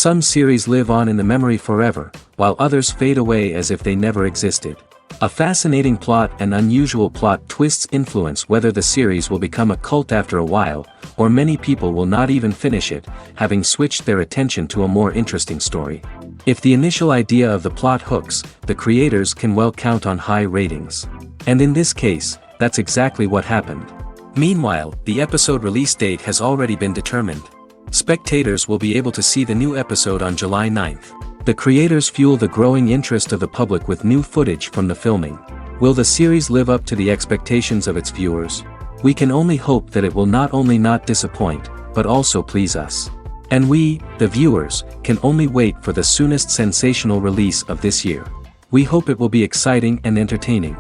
Some series live on in the memory forever, while others fade away as if they never existed. A fascinating plot and unusual plot twists influence whether the series will become a cult after a while, or many people will not even finish it, having switched their attention to a more interesting story. If the initial idea of the plot hooks, the creators can well count on high ratings. And in this case, that's exactly what happened. Meanwhile, the episode release date has already been determined. Spectators will be able to see the new episode on July 9th. The creators fuel the growing interest of the public with new footage from the filming. Will the series live up to the expectations of its viewers? We can only hope that it will not only not disappoint, but also please us. And we, the viewers, can only wait for the soonest sensational release of this year. We hope it will be exciting and entertaining.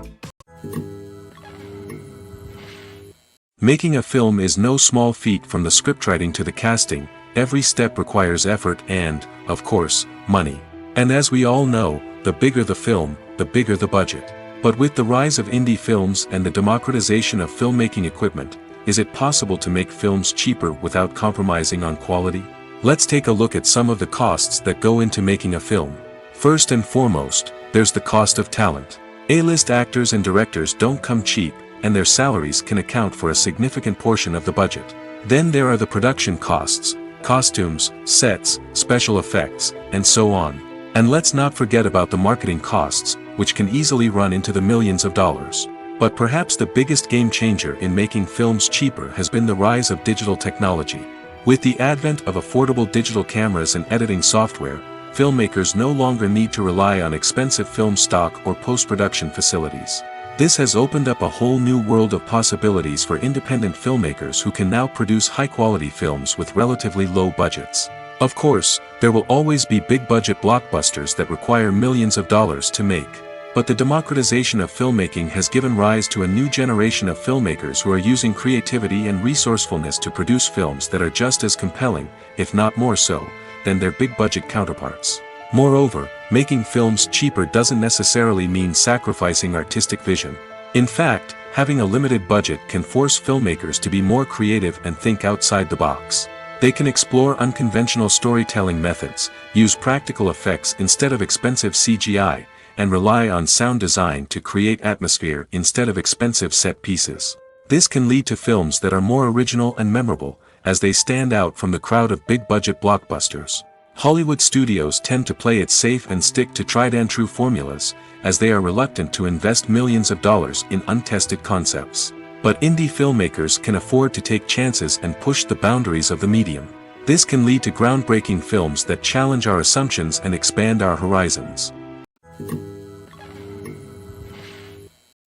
Making a film is no small feat. From the scriptwriting to the casting, every step requires effort and, of course, money. And as we all know, the bigger the film, the bigger the budget. But with the rise of indie films and the democratization of filmmaking equipment, is it possible to make films cheaper without compromising on quality? Let's take a look at some of the costs that go into making a film. First and foremost, there's the cost of talent. A-list actors and directors don't come cheap, and their salaries can account for a significant portion of the budget. Then there are the production costs, costumes, sets, special effects, and so on. And let's not forget about the marketing costs, which can easily run into the millions of dollars. But perhaps the biggest game changer in making films cheaper has been the rise of digital technology. With the advent of affordable digital cameras and editing software, filmmakers no longer need to rely on expensive film stock or post-production facilities. This has opened up a whole new world of possibilities for independent filmmakers who can now produce high-quality films with relatively low budgets. Of course, there will always be big-budget blockbusters that require millions of dollars to make. But the democratization of filmmaking has given rise to a new generation of filmmakers who are using creativity and resourcefulness to produce films that are just as compelling, if not more so, than their big-budget counterparts. Moreover, making films cheaper doesn't necessarily mean sacrificing artistic vision. In fact, having a limited budget can force filmmakers to be more creative and think outside the box. They can explore unconventional storytelling methods, use practical effects instead of expensive CGI, and rely on sound design to create atmosphere instead of expensive set pieces. This can lead to films that are more original and memorable, as they stand out from the crowd of big-budget blockbusters. Hollywood studios tend to play it safe and stick to tried-and-true formulas, as they are reluctant to invest millions of dollars in untested concepts. But indie filmmakers can afford to take chances and push the boundaries of the medium. This can lead to groundbreaking films that challenge our assumptions and expand our horizons.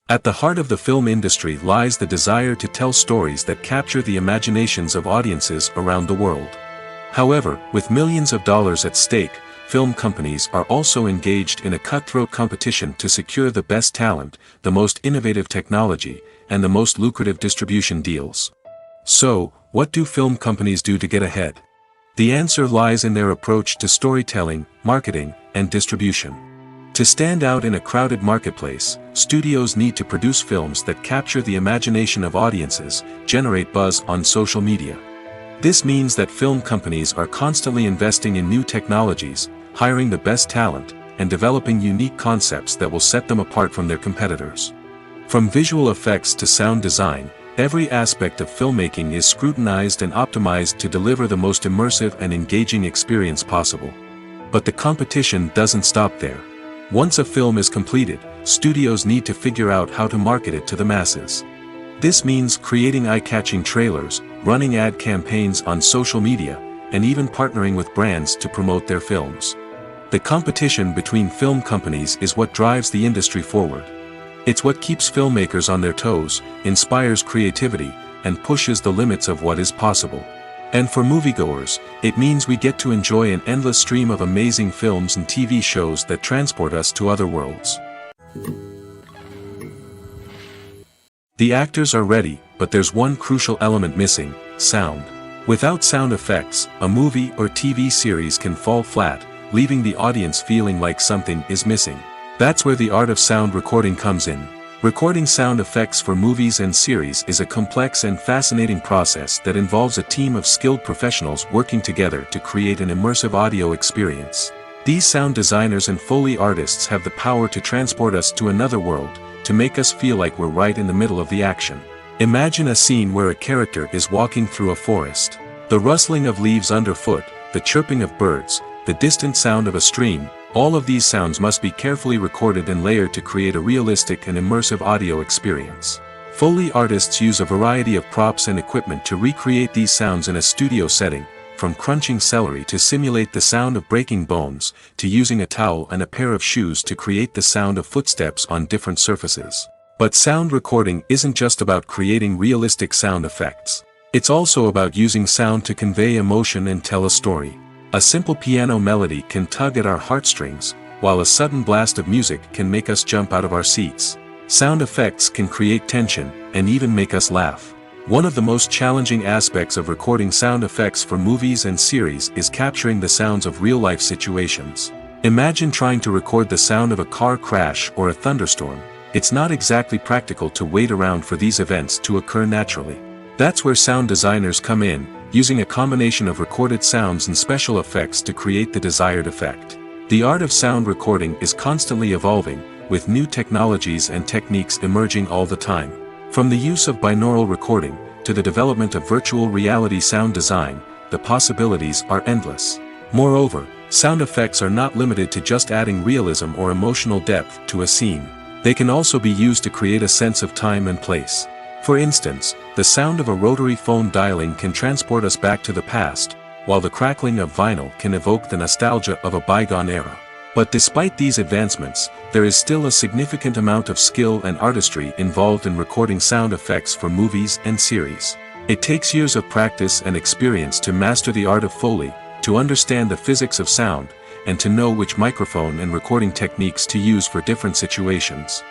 At the heart of the film industry lies the desire to tell stories that capture the imaginations of audiences around the world. However, with millions of dollars at stake, film companies are also engaged in a cutthroat competition to secure the best talent, the most innovative technology, and the most lucrative distribution deals. So, what do film companies do to get ahead? The answer lies in their approach to storytelling, marketing, and distribution. To stand out in a crowded marketplace, studios need to produce films that capture the imagination of audiences, generate buzz on social media. This means that film companies are constantly investing in new technologies, hiring the best talent, and developing unique concepts that will set them apart from their competitors. From visual effects to sound design, every aspect of filmmaking is scrutinized and optimized to deliver the most immersive and engaging experience possible. But the competition doesn't stop there. Once a film is completed, studios need to figure out how to market it to the masses. This means creating eye-catching trailers, running ad campaigns on social media, and even partnering with brands to promote their films. The competition between film companies is what drives the industry forward. It's what keeps filmmakers on their toes, inspires creativity, and pushes the limits of what is possible. And for moviegoers, it means we get to enjoy an endless stream of amazing films and TV shows that transport us to other worlds. The actors are ready, but there's one crucial element missing: sound. Without sound effects, a movie or TV series can fall flat, leaving the audience feeling like something is missing. That's where the art of sound recording comes in. Recording sound effects for movies and series is a complex and fascinating process that involves a team of skilled professionals working together to create an immersive audio experience. These sound designers and Foley artists have the power to transport us to another world, to make us feel like we're right in the middle of the action. Imagine a scene where a character is walking through a forest. The rustling of leaves underfoot, the chirping of birds, the distant sound of a stream, all of these sounds must be carefully recorded and layered to create a realistic and immersive audio experience. Foley artists use a variety of props and equipment to recreate these sounds in a studio setting, from crunching celery to simulate the sound of breaking bones, to using a towel and a pair of shoes to create the sound of footsteps on different surfaces. But sound recording isn't just about creating realistic sound effects. It's also about using sound to convey emotion and tell a story. A simple piano melody can tug at our heartstrings, while a sudden blast of music can make us jump out of our seats. Sound effects can create tension, and even make us laugh. One of the most challenging aspects of recording sound effects for movies and series is capturing the sounds of real-life situations. Imagine trying to record the sound of a car crash or a thunderstorm. It's not exactly practical to wait around for these events to occur naturally. That's where sound designers come in, using a combination of recorded sounds and special effects to create the desired effect. The art of sound recording is constantly evolving, with new technologies and techniques emerging all the time. From the use of binaural recording, to the development of virtual reality sound design, the possibilities are endless. Moreover, sound effects are not limited to just adding realism or emotional depth to a scene. They can also be used to create a sense of time and place. For instance, the sound of a rotary phone dialing can transport us back to the past, while the crackling of vinyl can evoke the nostalgia of a bygone era. But despite these advancements, there is still a significant amount of skill and artistry involved in recording sound effects for movies and series. It takes years of practice and experience to master the art of Foley, to understand the physics of sound, and to know which microphone and recording techniques to use for different situations.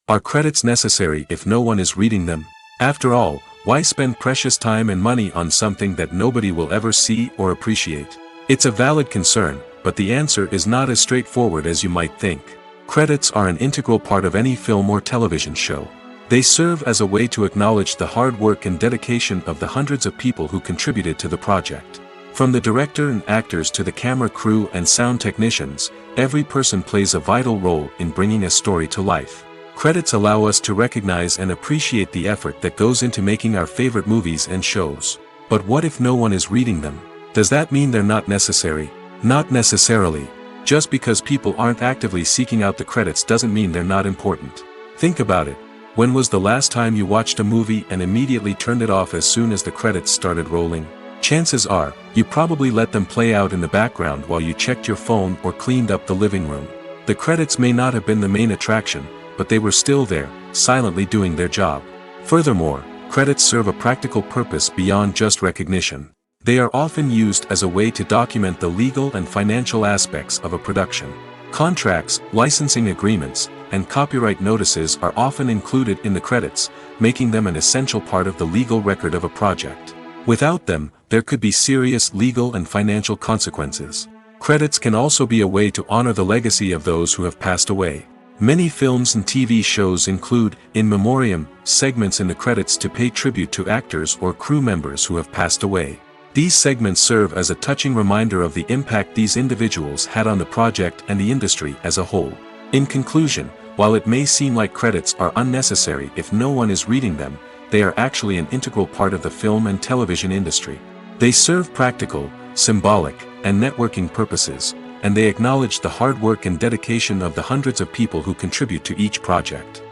Are credits necessary if no one is reading them? After all, why spend precious time and money on something that nobody will ever see or appreciate? It's a valid concern, but the answer is not as straightforward as you might think. Credits are an integral part of any film or television show. They serve as a way to acknowledge the hard work and dedication of the hundreds of people who contributed to the project. From the director and actors to the camera crew and sound technicians, every person plays a vital role in bringing a story to life. Credits allow us to recognize and appreciate the effort that goes into making our favorite movies and shows. But what if no one is reading them? Does that mean they're not necessary? Not necessarily. Just because people aren't actively seeking out the credits doesn't mean they're not important. Think about it. When was the last time you watched a movie and immediately turned it off as soon as the credits started rolling? Chances are, you probably let them play out in the background while you checked your phone or cleaned up the living room. The credits may not have been the main attraction, but they were still there, silently doing their job. Furthermore, credits serve a practical purpose beyond just recognition. They are often used as a way to document the legal and financial aspects of a production. Contracts, licensing agreements, and copyright notices are often included in the credits, making them an essential part of the legal record of a project. Without them, there could be serious legal and financial consequences. Credits can also be a way to honor the legacy of those who have passed away. Many films and TV shows include, in memoriam, segments in the credits to pay tribute to actors or crew members who have passed away. These segments serve as a touching reminder of the impact these individuals had on the project and the industry as a whole. In conclusion, while it may seem like credits are unnecessary if no one is reading them, they are actually an integral part of the film and television industry. They serve practical, symbolic, and networking purposes, and they acknowledge the hard work and dedication of the hundreds of people who contribute to each project.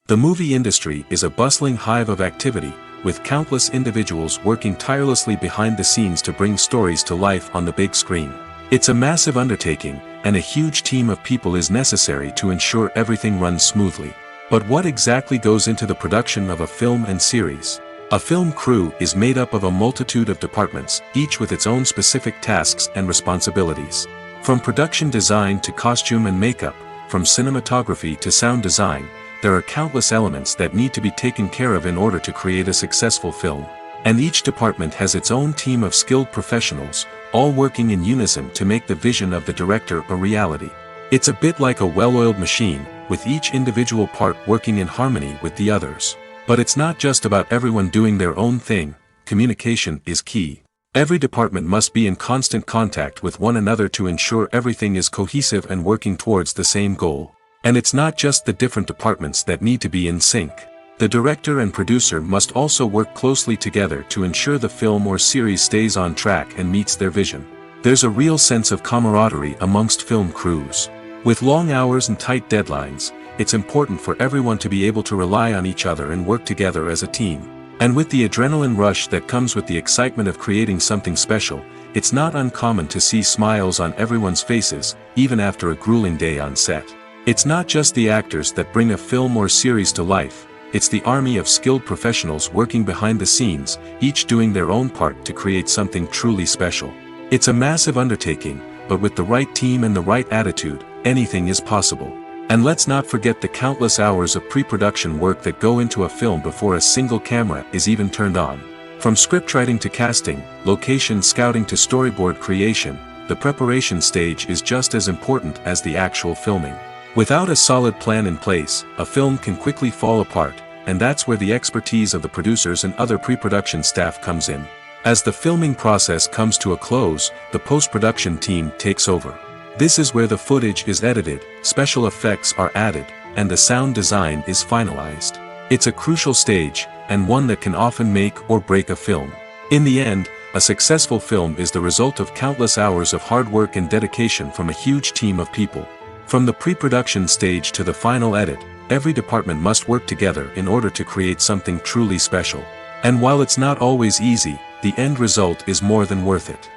The movie industry is a bustling hive of activity, with countless individuals working tirelessly behind the scenes to bring stories to life on the big screen. It's a massive undertaking, and a huge team of people is necessary to ensure everything runs smoothly. But what exactly goes into the production of a film and series? A film crew is made up of a multitude of departments, each with its own specific tasks and responsibilities. From production design to costume and makeup, from cinematography to sound design, there are countless elements that need to be taken care of in order to create a successful film. And each department has its own team of skilled professionals, all working in unison to make the vision of the director a reality. It's a bit like a well-oiled machine, with each individual part working in harmony with the others. But it's not just about everyone doing their own thing. Communication is key. Every department must be in constant contact with one another to ensure everything is cohesive and working towards the same goal. And it's not just the different departments that need to be in sync. The director and producer must also work closely together to ensure the film or series stays on track and meets their vision. There's a real sense of camaraderie amongst film crews. With long hours and tight deadlines, it's important for everyone to be able to rely on each other and work together as a team. And with the adrenaline rush that comes with the excitement of creating something special, it's not uncommon to see smiles on everyone's faces, even after a grueling day on set. It's not just the actors that bring a film or series to life. It's the army of skilled professionals working behind the scenes, each doing their own part to create something truly special. It's a massive undertaking, but with the right team and the right attitude, anything is possible. And let's not forget the countless hours of pre-production work that go into a film before a single camera is even turned on. From scriptwriting to casting, location scouting to storyboard creation, the preparation stage is just as important as the actual filming. Without a solid plan in place, a film can quickly fall apart, and that's where the expertise of the producers and other pre-production staff comes in. As the filming process comes to a close, the post-production team takes over. This is where the footage is edited, special effects are added, and the sound design is finalized. It's a crucial stage, and one that can often make or break a film. In the end, a successful film is the result of countless hours of hard work and dedication from a huge team of people. From the pre-production stage to the final edit, every department must work together in order to create something truly special. And while it's not always easy, the end result is more than worth it.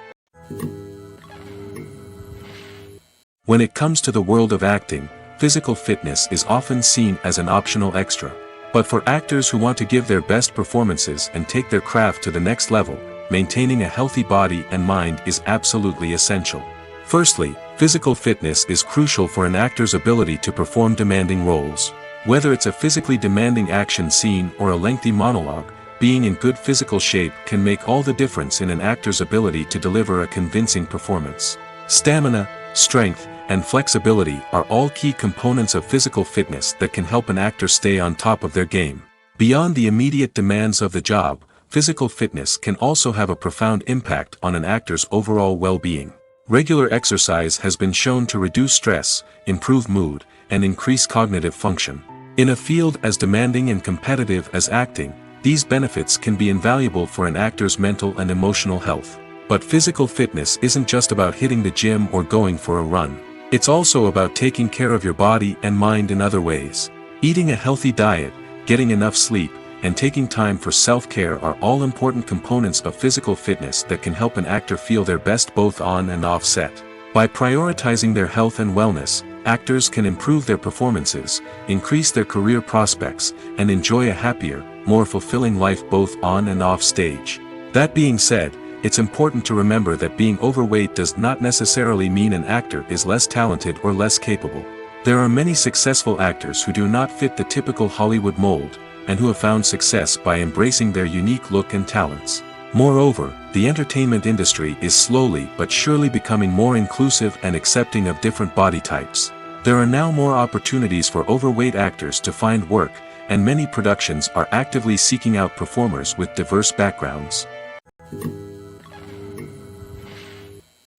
When it comes to the world of acting, physical fitness is often seen as an optional extra. But for actors who want to give their best performances and take their craft to the next level, maintaining a healthy body and mind is absolutely essential. Firstly, physical fitness is crucial for an actor's ability to perform demanding roles. Whether it's a physically demanding action scene or a lengthy monologue, being in good physical shape can make all the difference in an actor's ability to deliver a convincing performance. Stamina, strength, and flexibility are all key components of physical fitness that can help an actor stay on top of their game. Beyond the immediate demands of the job, physical fitness can also have a profound impact on an actor's overall well-being. Regular exercise has been shown to reduce stress, improve mood, and increase cognitive function. In a field as demanding and competitive as acting, these benefits can be invaluable for an actor's mental and emotional health. But physical fitness isn't just about hitting the gym or going for a run. It's also about taking care of your body and mind in other ways. Eating a healthy diet, getting enough sleep, and taking time for self-care are all important components of physical fitness that can help an actor feel their best both on and off set. By prioritizing their health and wellness, actors can improve their performances, increase their career prospects, and enjoy a happier, more fulfilling life both on and off stage. That being said, it's important to remember that being overweight does not necessarily mean an actor is less talented or less capable. There are many successful actors who do not fit the typical Hollywood mold, and who have found success by embracing their unique look and talents. Moreover, the entertainment industry is slowly but surely becoming more inclusive and accepting of different body types. There are now more opportunities for overweight actors to find work, and many productions are actively seeking out performers with diverse backgrounds.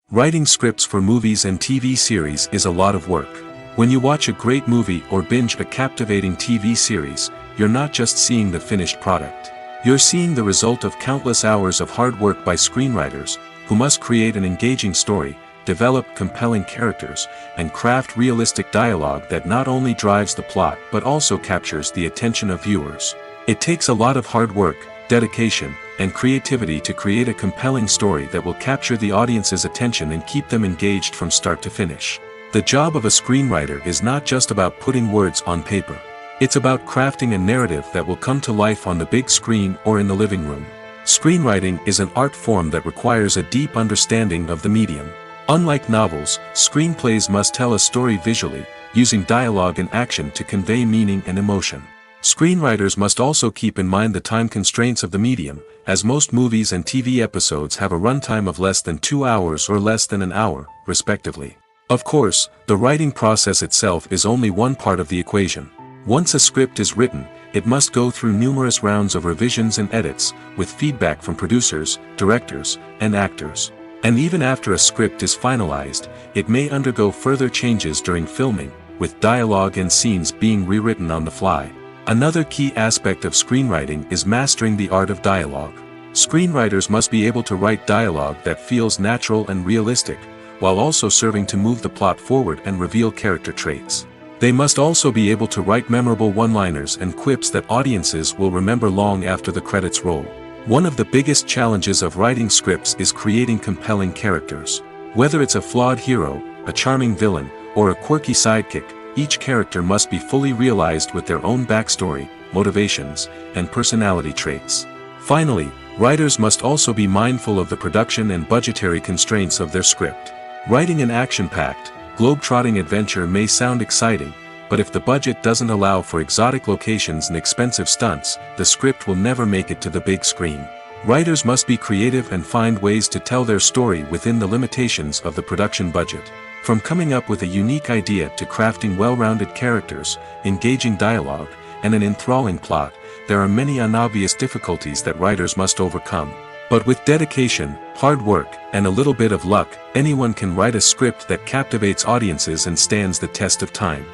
Writing scripts for movies and TV series is a lot of work. When you watch a great movie or binge a captivating TV series, you're not just seeing the finished product. You're seeing the result of countless hours of hard work by screenwriters, who must create an engaging story, develop compelling characters, and craft realistic dialogue that not only drives the plot but also captures the attention of viewers. It takes a lot of hard work, dedication, and creativity to create a compelling story that will capture the audience's attention and keep them engaged from start to finish. The job of a screenwriter is not just about putting words on paper. It's about crafting a narrative that will come to life on the big screen or in the living room. Screenwriting is an art form that requires a deep understanding of the medium. Unlike novels, screenplays must tell a story visually, using dialogue and action to convey meaning and emotion. Screenwriters must also keep in mind the time constraints of the medium, as most movies and TV episodes have a runtime of less than 2 hours or less than an hour, respectively. Of course, the writing process itself is only one part of the equation. Once a script is written, it must go through numerous rounds of revisions and edits, with feedback from producers, directors, and actors. And even after a script is finalized, it may undergo further changes during filming, with dialogue and scenes being rewritten on the fly. Another key aspect of screenwriting is mastering the art of dialogue. Screenwriters must be able to write dialogue that feels natural and realistic, while also serving to move the plot forward and reveal character traits. They must also be able to write memorable one-liners and quips that audiences will remember long after the credits roll. One of the biggest challenges of writing scripts is creating compelling characters. Whether it's a flawed hero, a charming villain, or a quirky sidekick, each character must be fully realized with their own backstory, motivations, and personality traits. Finally, writers must also be mindful of the production and budgetary constraints of their script. Writing an action-packed, globe-trotting adventure may sound exciting, but if the budget doesn't allow for exotic locations and expensive stunts, the script will never make it to the big screen. Writers must be creative and find ways to tell their story within the limitations of the production budget. From coming up with a unique idea to crafting well-rounded characters, engaging dialogue, and an enthralling plot, there are many unobvious difficulties that writers must overcome. But with dedication, hard work, and a little bit of luck, anyone can write a script that captivates audiences and stands the test of time.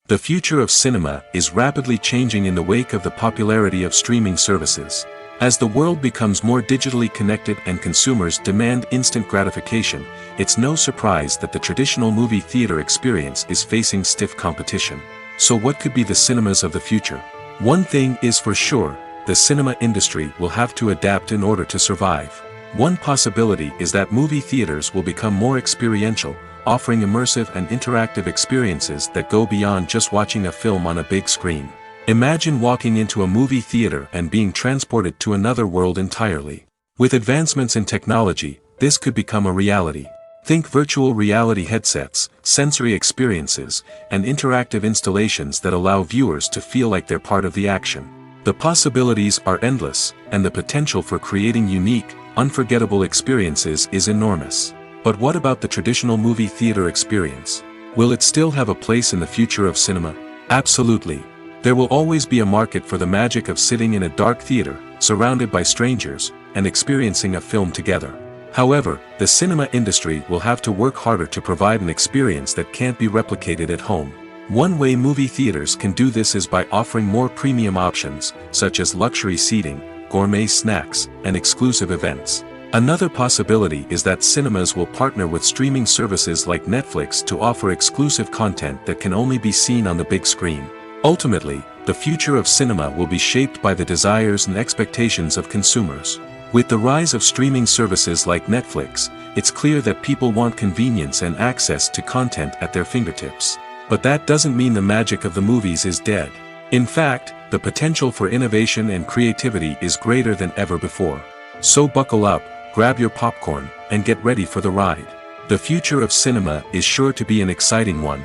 The future of cinema is rapidly changing in the wake of the popularity of streaming services. As the world becomes more digitally connected and consumers demand instant gratification, it's no surprise that the traditional movie theater experience is facing stiff competition. So what could be the cinemas of the future? One thing is for sure, the cinema industry will have to adapt in order to survive. One possibility is that movie theaters will become more experiential, offering immersive and interactive experiences that go beyond just watching a film on a big screen. Imagine walking into a movie theater and being transported to another world entirely. With advancements in technology, this could become a reality. Think virtual reality headsets, sensory experiences, and interactive installations that allow viewers to feel like they're part of the action. The possibilities are endless, and the potential for creating unique, unforgettable experiences is enormous. But what about the traditional movie theater experience? Will it still have a place in the future of cinema? Absolutely. There will always be a market for the magic of sitting in a dark theater, surrounded by strangers, and experiencing a film together. However, the cinema industry will have to work harder to provide an experience that can't be replicated at home. One way movie theaters can do this is by offering more premium options, such as luxury seating, gourmet snacks, and exclusive events. Another possibility is that cinemas will partner with streaming services like Netflix to offer exclusive content that can only be seen on the big screen. Ultimately, the future of cinema will be shaped by the desires and expectations of consumers. With the rise of streaming services like Netflix, it's clear that people want convenience and access to content at their fingertips. But that doesn't mean the magic of the movies is dead. In fact, the potential for innovation and creativity is greater than ever before. So buckle up, grab your popcorn, and get ready for the ride. The future of cinema is sure to be an exciting one.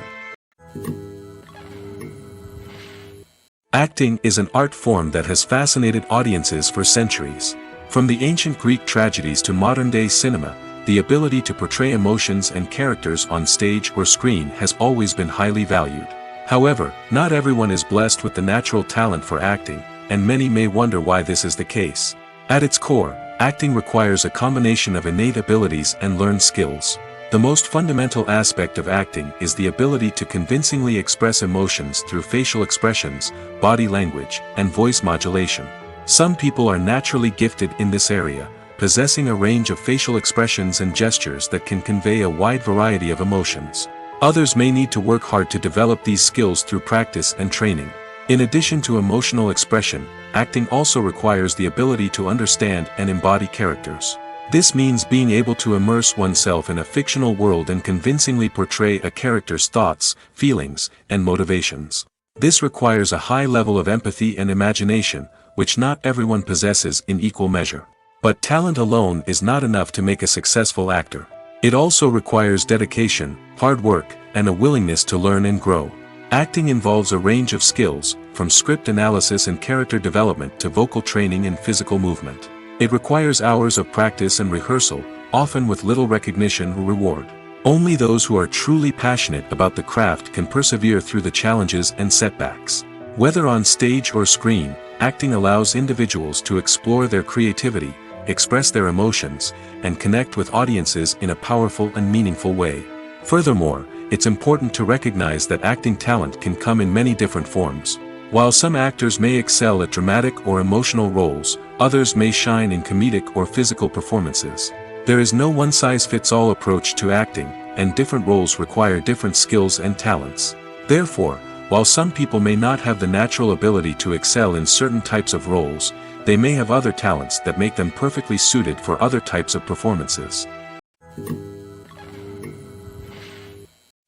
Acting is an art form that has fascinated audiences for centuries. From the ancient Greek tragedies to modern-day cinema, the ability to portray emotions and characters on stage or screen has always been highly valued. However, not everyone is blessed with the natural talent for acting, and many may wonder why this is the case. At its core, acting requires a combination of innate abilities and learned skills. The most fundamental aspect of acting is the ability to convincingly express emotions through facial expressions, body language, and voice modulation. Some people are naturally gifted in this area, possessing a range of facial expressions and gestures that can convey a wide variety of emotions. Others may need to work hard to develop these skills through practice and training. In addition to emotional expression, acting also requires the ability to understand and embody characters. This means being able to immerse oneself in a fictional world and convincingly portray a character's thoughts, feelings, and motivations. This requires a high level of empathy and imagination, which not everyone possesses in equal measure. But talent alone is not enough to make a successful actor. It also requires dedication, hard work, and a willingness to learn and grow. Acting involves a range of skills, from script analysis and character development to vocal training and physical movement. It requires hours of practice and rehearsal, often with little recognition or reward. Only those who are truly passionate about the craft can persevere through the challenges and setbacks. Whether on stage or screen, acting allows individuals to explore their creativity, express their emotions, and connect with audiences in a powerful and meaningful way. Furthermore, it's important to recognize that acting talent can come in many different forms. While some actors may excel at dramatic or emotional roles, others may shine in comedic or physical performances. There is no one-size-fits-all approach to acting, and different roles require different skills and talents. Therefore, while some people may not have the natural ability to excel in certain types of roles, they may have other talents that make them perfectly suited for other types of performances.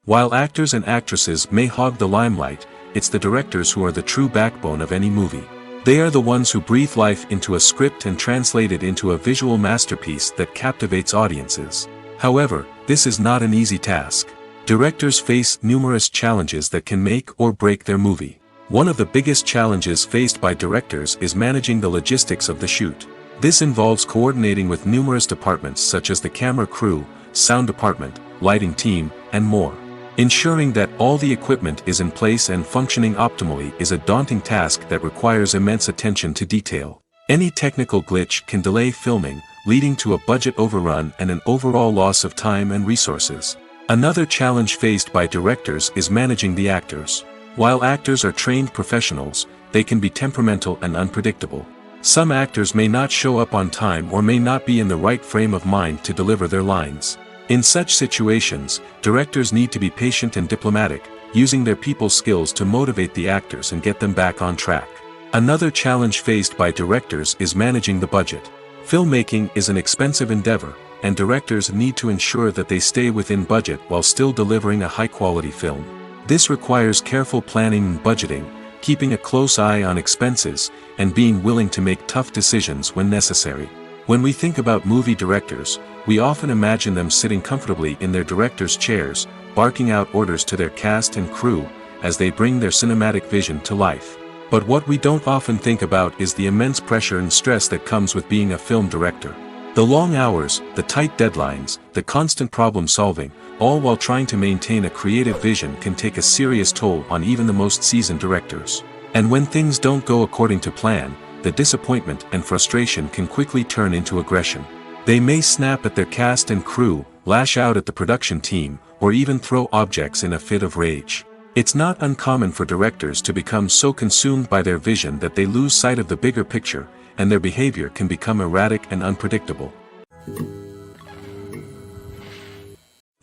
While actors and actresses may hog the limelight, it's the directors who are the true backbone of any movie. They are the ones who breathe life into a script and translate it into a visual masterpiece that captivates audiences. However, this is not an easy task. Directors face numerous challenges that can make or break their movie. One of the biggest challenges faced by directors is managing the logistics of the shoot. This involves coordinating with numerous departments such as the camera crew, sound department, lighting team, and more. Ensuring that all the equipment is in place and functioning optimally is a daunting task that requires immense attention to detail. Any technical glitch can delay filming, leading to a budget overrun and an overall loss of time and resources. Another challenge faced by directors is managing the actors. While actors are trained professionals, they can be temperamental and unpredictable. Some actors may not show up on time or may not be in the right frame of mind to deliver their lines. In such situations, directors need to be patient and diplomatic, using their people skills to motivate the actors and get them back on track. Another challenge faced by directors is managing the budget. Filmmaking is an expensive endeavor, and directors need to ensure that they stay within budget while still delivering a high-quality film. This requires careful planning and budgeting, keeping a close eye on expenses, and being willing to make tough decisions when necessary. When we think about movie directors, we often imagine them sitting comfortably in their director's chairs, barking out orders to their cast and crew, as they bring their cinematic vision to life. But what we don't often think about is the immense pressure and stress that comes with being a film director. The long hours, the tight deadlines, the constant problem solving, all while trying to maintain a creative vision can take a serious toll on even the most seasoned directors. And when things don't go according to plan, the disappointment and frustration can quickly turn into aggression. They may snap at their cast and crew, lash out at the production team, or even throw objects in a fit of rage. It's not uncommon for directors to become so consumed by their vision that they lose sight of the bigger picture, and their behavior can become erratic and unpredictable.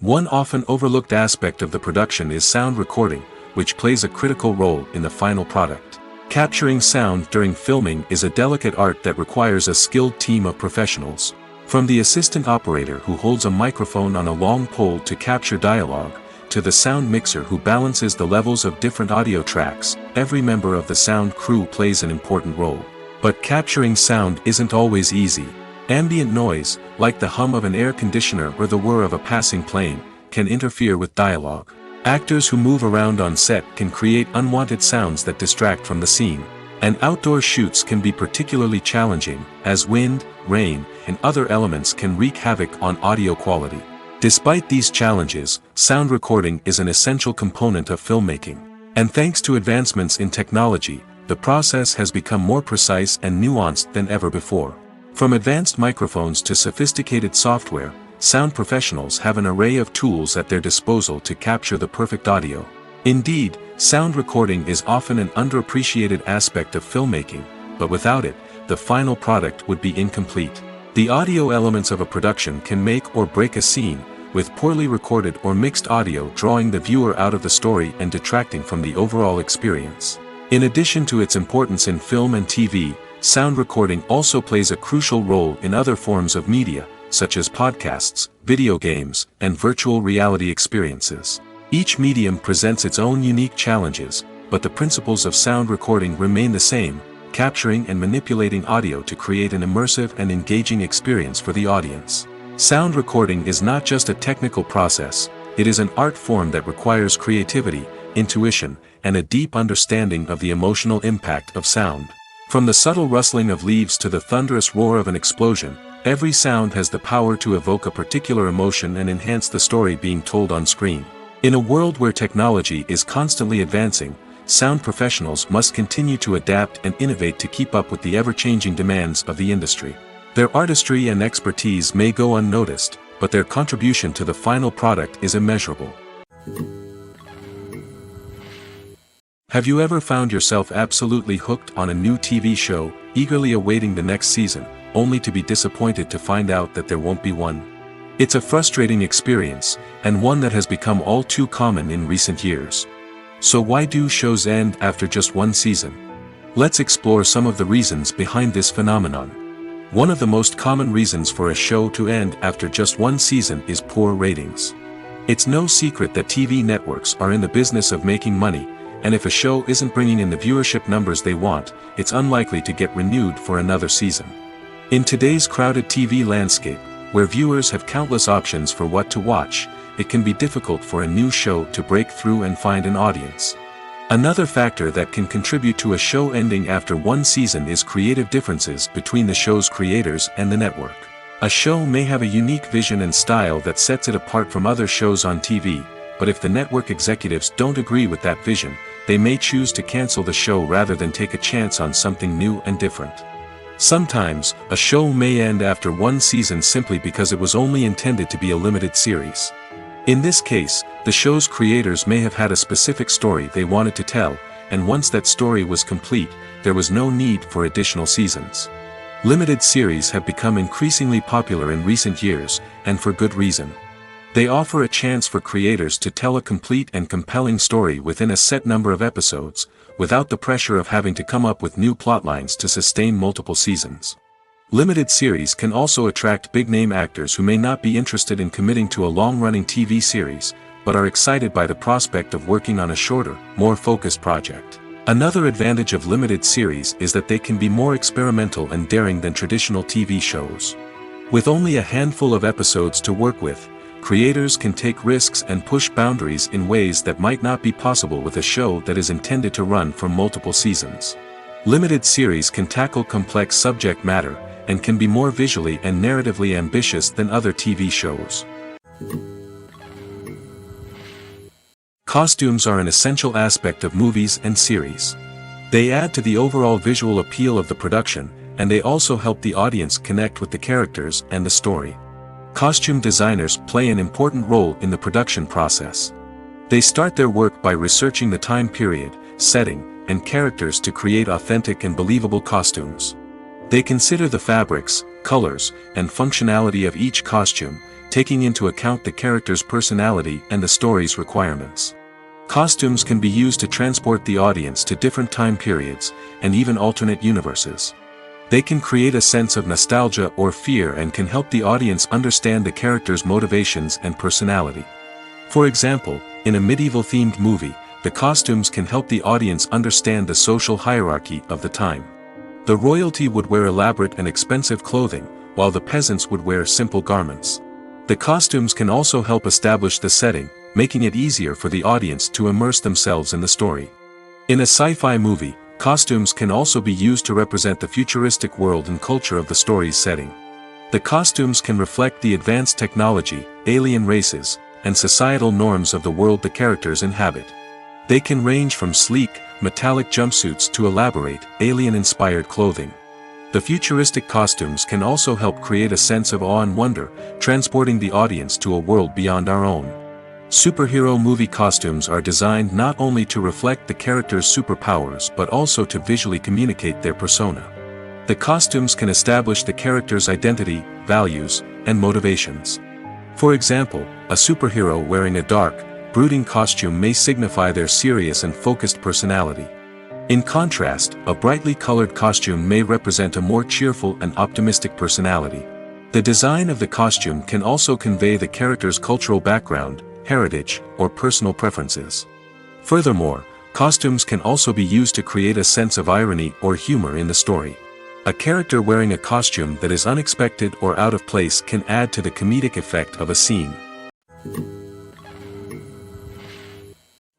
One often overlooked aspect of the production is sound recording, which plays a critical role in the final product. Capturing sound during filming is a delicate art that requires a skilled team of professionals. From the assistant operator who holds a microphone on a long pole to capture dialogue, to the sound mixer who balances the levels of different audio tracks, every member of the sound crew plays an important role. But capturing sound isn't always easy. Ambient noise, like the hum of an air conditioner or the whir of a passing plane, can interfere with dialogue. Actors who move around on set can create unwanted sounds that distract from the scene. And outdoor shoots can be particularly challenging, as wind, rain, and other elements can wreak havoc on audio quality. Despite these challenges, sound recording is an essential component of filmmaking. And thanks to advancements in technology, the process has become more precise and nuanced than ever before. From advanced microphones to sophisticated software, sound professionals have an array of tools at their disposal to capture the perfect audio. Indeed, sound recording is often an underappreciated aspect of filmmaking, but without it, the final product would be incomplete. The audio elements of a production can make or break a scene, with poorly recorded or mixed audio drawing the viewer out of the story and detracting from the overall experience. In addition to its importance in film and TV, sound recording also plays a crucial role in other forms of media, such as podcasts, video games, and virtual reality experiences. Each medium presents its own unique challenges, but the principles of sound recording remain the same, capturing and manipulating audio to create an immersive and engaging experience for the audience. Sound recording is not just a technical process, it is an art form that requires creativity, intuition, and a deep understanding of the emotional impact of sound. From the subtle rustling of leaves to the thunderous roar of an explosion, every sound has the power to evoke a particular emotion and enhance the story being told on screen. In a world where technology is constantly advancing, sound professionals must continue to adapt and innovate to keep up with the ever-changing demands of the industry. Their artistry and expertise may go unnoticed, but their contribution to the final product is immeasurable. Have you ever found yourself absolutely hooked on a new TV show, eagerly awaiting the next season, only to be disappointed to find out that there won't be one? It's a frustrating experience, and one that has become all too common in recent years. So why do shows end after just one season? Let's explore some of the reasons behind this phenomenon. One of the most common reasons for a show to end after just one season is poor ratings. It's no secret that TV networks are in the business of making money, and if a show isn't bringing in the viewership numbers they want, it's unlikely to get renewed for another season. In today's crowded TV landscape, where viewers have countless options for what to watch, it can be difficult for a new show to break through and find an audience. Another factor that can contribute to a show ending after one season is creative differences between the show's creators and the network. A show may have a unique vision and style that sets it apart from other shows on TV, but if the network executives don't agree with that vision, they may choose to cancel the show rather than take a chance on something new and different. Sometimes, a show may end after one season simply because it was only intended to be a limited series. In this case, the show's creators may have had a specific story they wanted to tell, and once that story was complete, there was no need for additional seasons. Limited series have become increasingly popular in recent years, and for good reason. They offer a chance for creators to tell a complete and compelling story within a set number of episodes, without the pressure of having to come up with new plotlines to sustain multiple seasons. Limited series can also attract big-name actors who may not be interested in committing to a long-running TV series, but are excited by the prospect of working on a shorter, more focused project. Another advantage of limited series is that they can be more experimental and daring than traditional TV shows. With only a handful of episodes to work with, creators can take risks and push boundaries in ways that might not be possible with a show that is intended to run for multiple seasons. Limited series can tackle complex subject matter, and can be more visually and narratively ambitious than other TV shows. Costumes are an essential aspect of movies and series. They add to the overall visual appeal of the production, and they also help the audience connect with the characters and the story. Costume designers play an important role in the production process. They start their work by researching the time period, setting, and characters to create authentic and believable costumes. They consider the fabrics, colors, and functionality of each costume, taking into account the character's personality and the story's requirements. Costumes can be used to transport the audience to different time periods, and even alternate universes. They can create a sense of nostalgia or fear and can help the audience understand the character's motivations and personality. For example, in a medieval-themed movie, the costumes can help the audience understand the social hierarchy of the time. The royalty would wear elaborate and expensive clothing, while the peasants would wear simple garments. The costumes can also help establish the setting, making it easier for the audience to immerse themselves in the story. In a sci-fi movie, costumes can also be used to represent the futuristic world and culture of the story's setting. The costumes can reflect the advanced technology, alien races, and societal norms of the world the characters inhabit. They can range from sleek, metallic jumpsuits to elaborate, alien-inspired clothing. The futuristic costumes can also help create a sense of awe and wonder, transporting the audience to a world beyond our own. Superhero movie costumes are designed not only to reflect the character's superpowers but also to visually communicate their persona. The costumes can establish the character's identity, values, and motivations. For example, a superhero wearing a dark, brooding costume may signify their serious and focused personality. In contrast, a brightly colored costume may represent a more cheerful and optimistic personality. The design of the costume can also convey the character's cultural background, heritage, or personal preferences. Furthermore, costumes can also be used to create a sense of irony or humor in the story. A character wearing a costume that is unexpected or out of place can add to the comedic effect of a scene.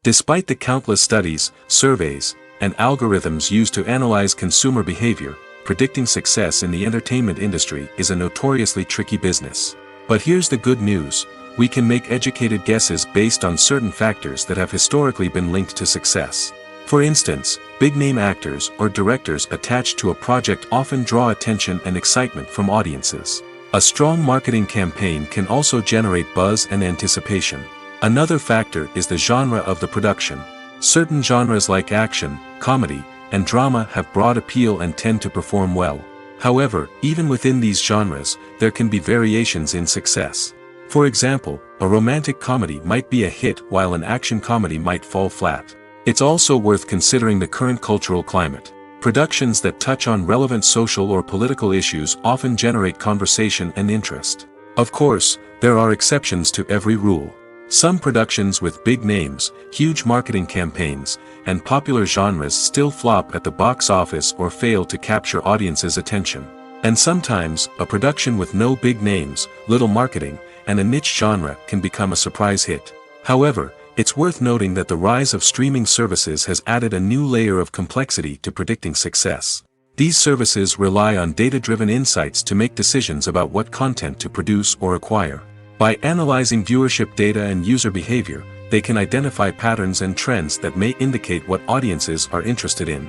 Despite the countless studies, surveys, and algorithms used to analyze consumer behavior, predicting success in the entertainment industry is a notoriously tricky business. But here's the good news: we can make educated guesses based on certain factors that have historically been linked to success. For instance, big-name actors or directors attached to a project often draw attention and excitement from audiences. A strong marketing campaign can also generate buzz and anticipation. Another factor is the genre of the production. Certain genres like action, comedy, and drama have broad appeal and tend to perform well. However, even within these genres, there can be variations in success. For example, a romantic comedy might be a hit while an action comedy might fall flat. It's also worth considering the current cultural climate. Productions that touch on relevant social or political issues often generate conversation and interest. Of course, there are exceptions to every rule. Some productions with big names, huge marketing campaigns, and popular genres still flop at the box office or fail to capture audiences' attention. And sometimes, a production with no big names, little marketing, and a niche genre can become a surprise hit. However, it's worth noting that the rise of streaming services has added a new layer of complexity to predicting success. These services rely on data-driven insights to make decisions about what content to produce or acquire. By analyzing viewership data and user behavior, they can identify patterns and trends that may indicate what audiences are interested in.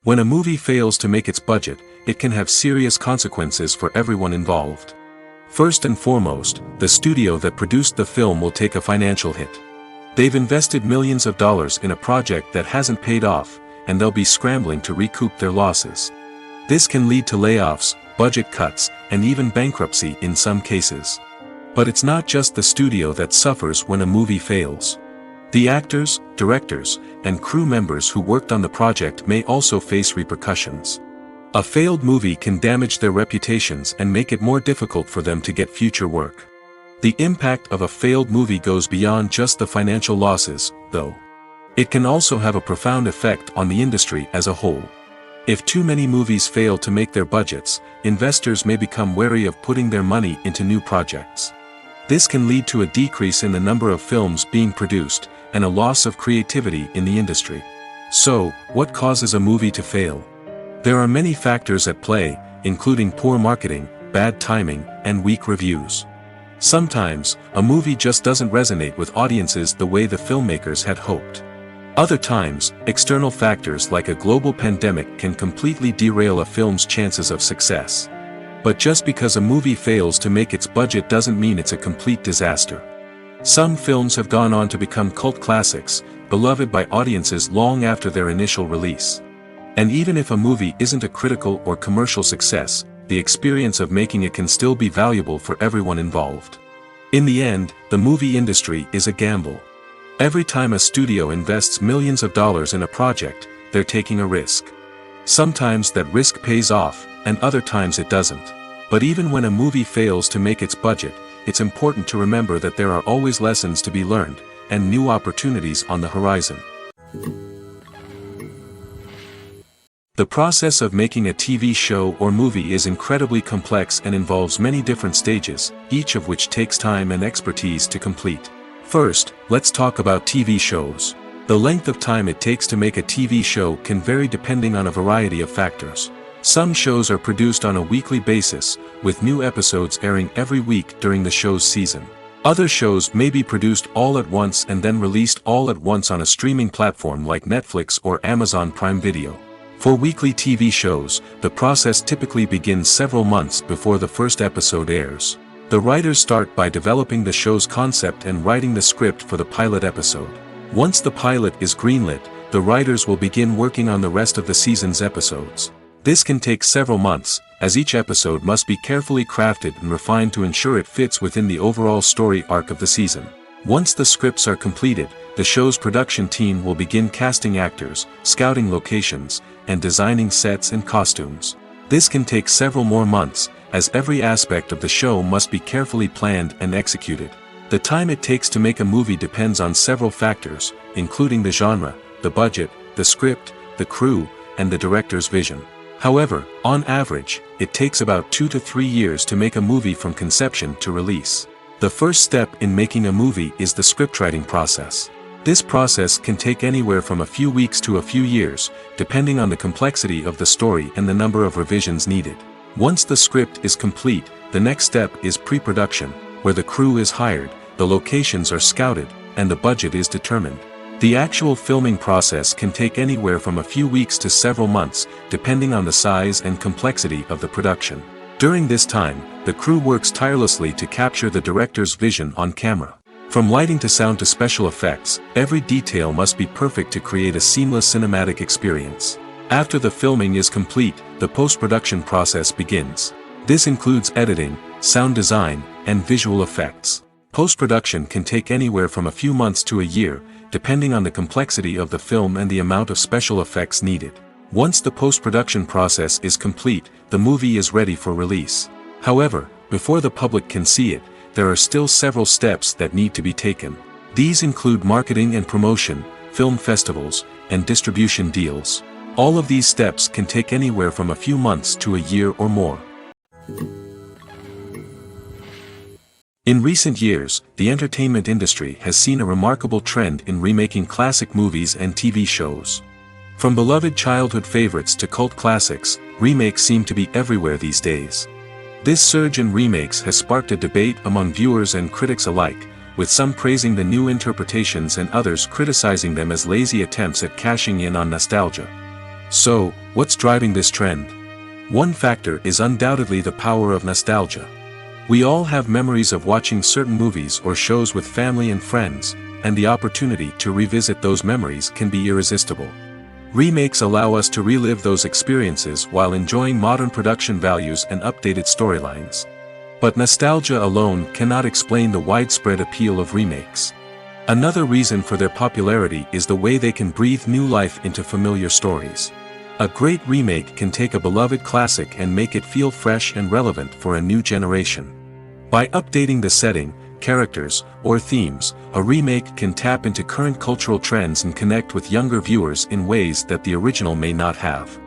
When a movie fails to make its budget, it can have serious consequences for everyone involved. First and foremost, the studio that produced the film will take a financial hit. They've invested millions of dollars in a project that hasn't paid off, and they'll be scrambling to recoup their losses. This can lead to layoffs, budget cuts, and even bankruptcy in some cases. But it's not just the studio that suffers when a movie fails. The actors, directors, and crew members who worked on the project may also face repercussions. A failed movie can damage their reputations and make it more difficult for them to get future work. The impact of a failed movie goes beyond just the financial losses, though. It can also have a profound effect on the industry as a whole. If too many movies fail to make their budgets, investors may become wary of putting their money into new projects. This can lead to a decrease in the number of films being produced, and a loss of creativity in the industry. So, what causes a movie to fail? There are many factors at play, including poor marketing, bad timing, and weak reviews. Sometimes, a movie just doesn't resonate with audiences the way the filmmakers had hoped. Other times, external factors like a global pandemic can completely derail a film's chances of success. But just because a movie fails to make its budget doesn't mean it's a complete disaster. Some films have gone on to become cult classics, beloved by audiences long after their initial release. And even if a movie isn't a critical or commercial success, the experience of making it can still be valuable for everyone involved. In the end, the movie industry is a gamble. Every time a studio invests millions of dollars in a project, they're taking a risk. Sometimes that risk pays off, and other times it doesn't. But even when a movie fails to make its budget, it's important to remember that there are always lessons to be learned, and new opportunities on the horizon. The process of making a TV show or movie is incredibly complex and involves many different stages, each of which takes time and expertise to complete. First, let's talk about TV shows. The length of time it takes to make a TV show can vary depending on a variety of factors. Some shows are produced on a weekly basis, with new episodes airing every week during the show's season. Other shows may be produced all at once and then released all at once on a streaming platform like Netflix or Amazon Prime Video. For weekly TV shows, the process typically begins several months before the first episode airs. The writers start by developing the show's concept and writing the script for the pilot episode. Once the pilot is greenlit, the writers will begin working on the rest of the season's episodes. This can take several months, as each episode must be carefully crafted and refined to ensure it fits within the overall story arc of the season. Once the scripts are completed, the show's production team will begin casting actors, scouting locations, and designing sets and costumes. This can take several more months, as every aspect of the show must be carefully planned and executed. The time it takes to make a movie depends on several factors, including the genre, the budget, the script, the crew, and the director's vision. However, on average, it takes about 2 to 3 years to make a movie from conception to release. The first step in making a movie is the scriptwriting process. This process can take anywhere from a few weeks to a few years, depending on the complexity of the story and the number of revisions needed. Once the script is complete, the next step is pre-production, where the crew is hired, the locations are scouted, and the budget is determined. The actual filming process can take anywhere from a few weeks to several months, depending on the size and complexity of the production. During this time, the crew works tirelessly to capture the director's vision on camera. From lighting to sound to special effects, every detail must be perfect to create a seamless cinematic experience. After the filming is complete, the post-production process begins. This includes editing, sound design, and visual effects. Post-production can take anywhere from a few months to a year, depending on the complexity of the film and the amount of special effects needed. Once the post-production process is complete, the movie is ready for release. However, before the public can see it, there are still several steps that need to be taken. These include marketing and promotion, film festivals, and distribution deals. All of these steps can take anywhere from a few months to a year or more. In recent years, the entertainment industry has seen a remarkable trend in remaking classic movies and TV shows. From beloved childhood favorites to cult classics, remakes seem to be everywhere these days. This surge in remakes has sparked a debate among viewers and critics alike, with some praising the new interpretations and others criticizing them as lazy attempts at cashing in on nostalgia. So, what's driving this trend? One factor is undoubtedly the power of nostalgia. We all have memories of watching certain movies or shows with family and friends, and the opportunity to revisit those memories can be irresistible. Remakes allow us to relive those experiences while enjoying modern production values and updated storylines. But nostalgia alone cannot explain the widespread appeal of remakes. Another reason for their popularity is the way they can breathe new life into familiar stories. A great remake can take a beloved classic and make it feel fresh and relevant for a new generation. By updating the setting, characters, or themes, a remake can tap into current cultural trends and connect with younger viewers in ways that the original may not have.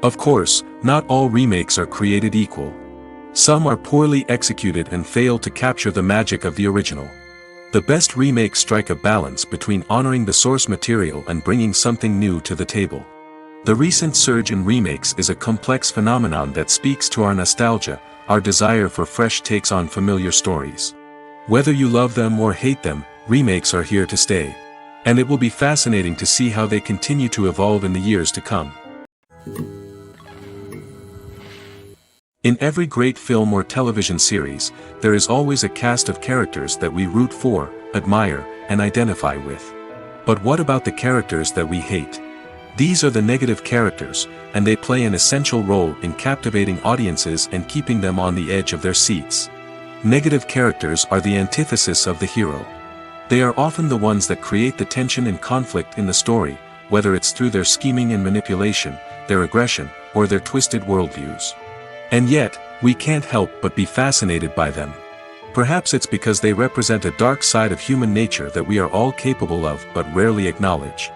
Of course, not all remakes are created equal. Some are poorly executed and fail to capture the magic of the original. The best remakes strike a balance between honoring the source material and bringing something new to the table. The recent surge in remakes is a complex phenomenon that speaks to our nostalgia, our desire for fresh takes on familiar stories. Whether you love them or hate them, remakes are here to stay. And it will be fascinating to see how they continue to evolve in the years to come. In every great film or television series, there is always a cast of characters that we root for, admire, and identify with. But what about the characters that we hate? These are the negative characters, and they play an essential role in captivating audiences and keeping them on the edge of their seats. Negative characters are the antithesis of the hero. They are often the ones that create the tension and conflict in the story, whether it's through their scheming and manipulation, their aggression, or their twisted worldviews. And yet, we can't help but be fascinated by them. Perhaps it's because they represent a dark side of human nature that we are all capable of but rarely acknowledge.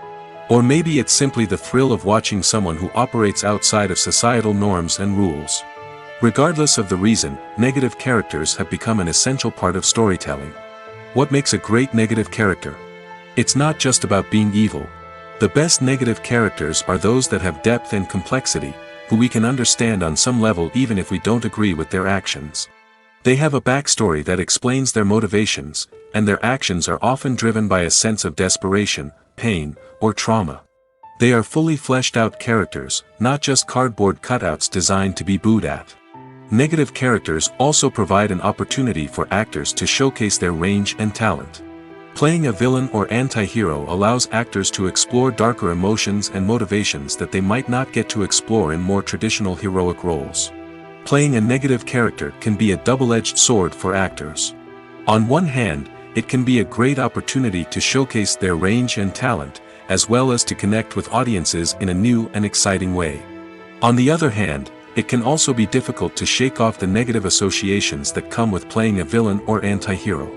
Or maybe it's simply the thrill of watching someone who operates outside of societal norms and rules. Regardless of the reason, negative characters have become an essential part of storytelling. What makes a great negative character? It's not just about being evil. The best negative characters are those that have depth and complexity, who we can understand on some level even if we don't agree with their actions. They have a backstory that explains their motivations, and their actions are often driven by a sense of desperation, pain, or trauma. They are fully fleshed out characters, not just cardboard cutouts designed to be booed at. Negative characters also provide an opportunity for actors to showcase their range and talent. Playing a villain or anti-hero allows actors to explore darker emotions and motivations that they might not get to explore in more traditional heroic roles. Playing a negative character can be a double-edged sword for actors. On one hand, it can be a great opportunity to showcase their range and talent, as well as to connect with audiences in a new and exciting way. On the other hand, it can also be difficult to shake off the negative associations that come with playing a villain or anti-hero.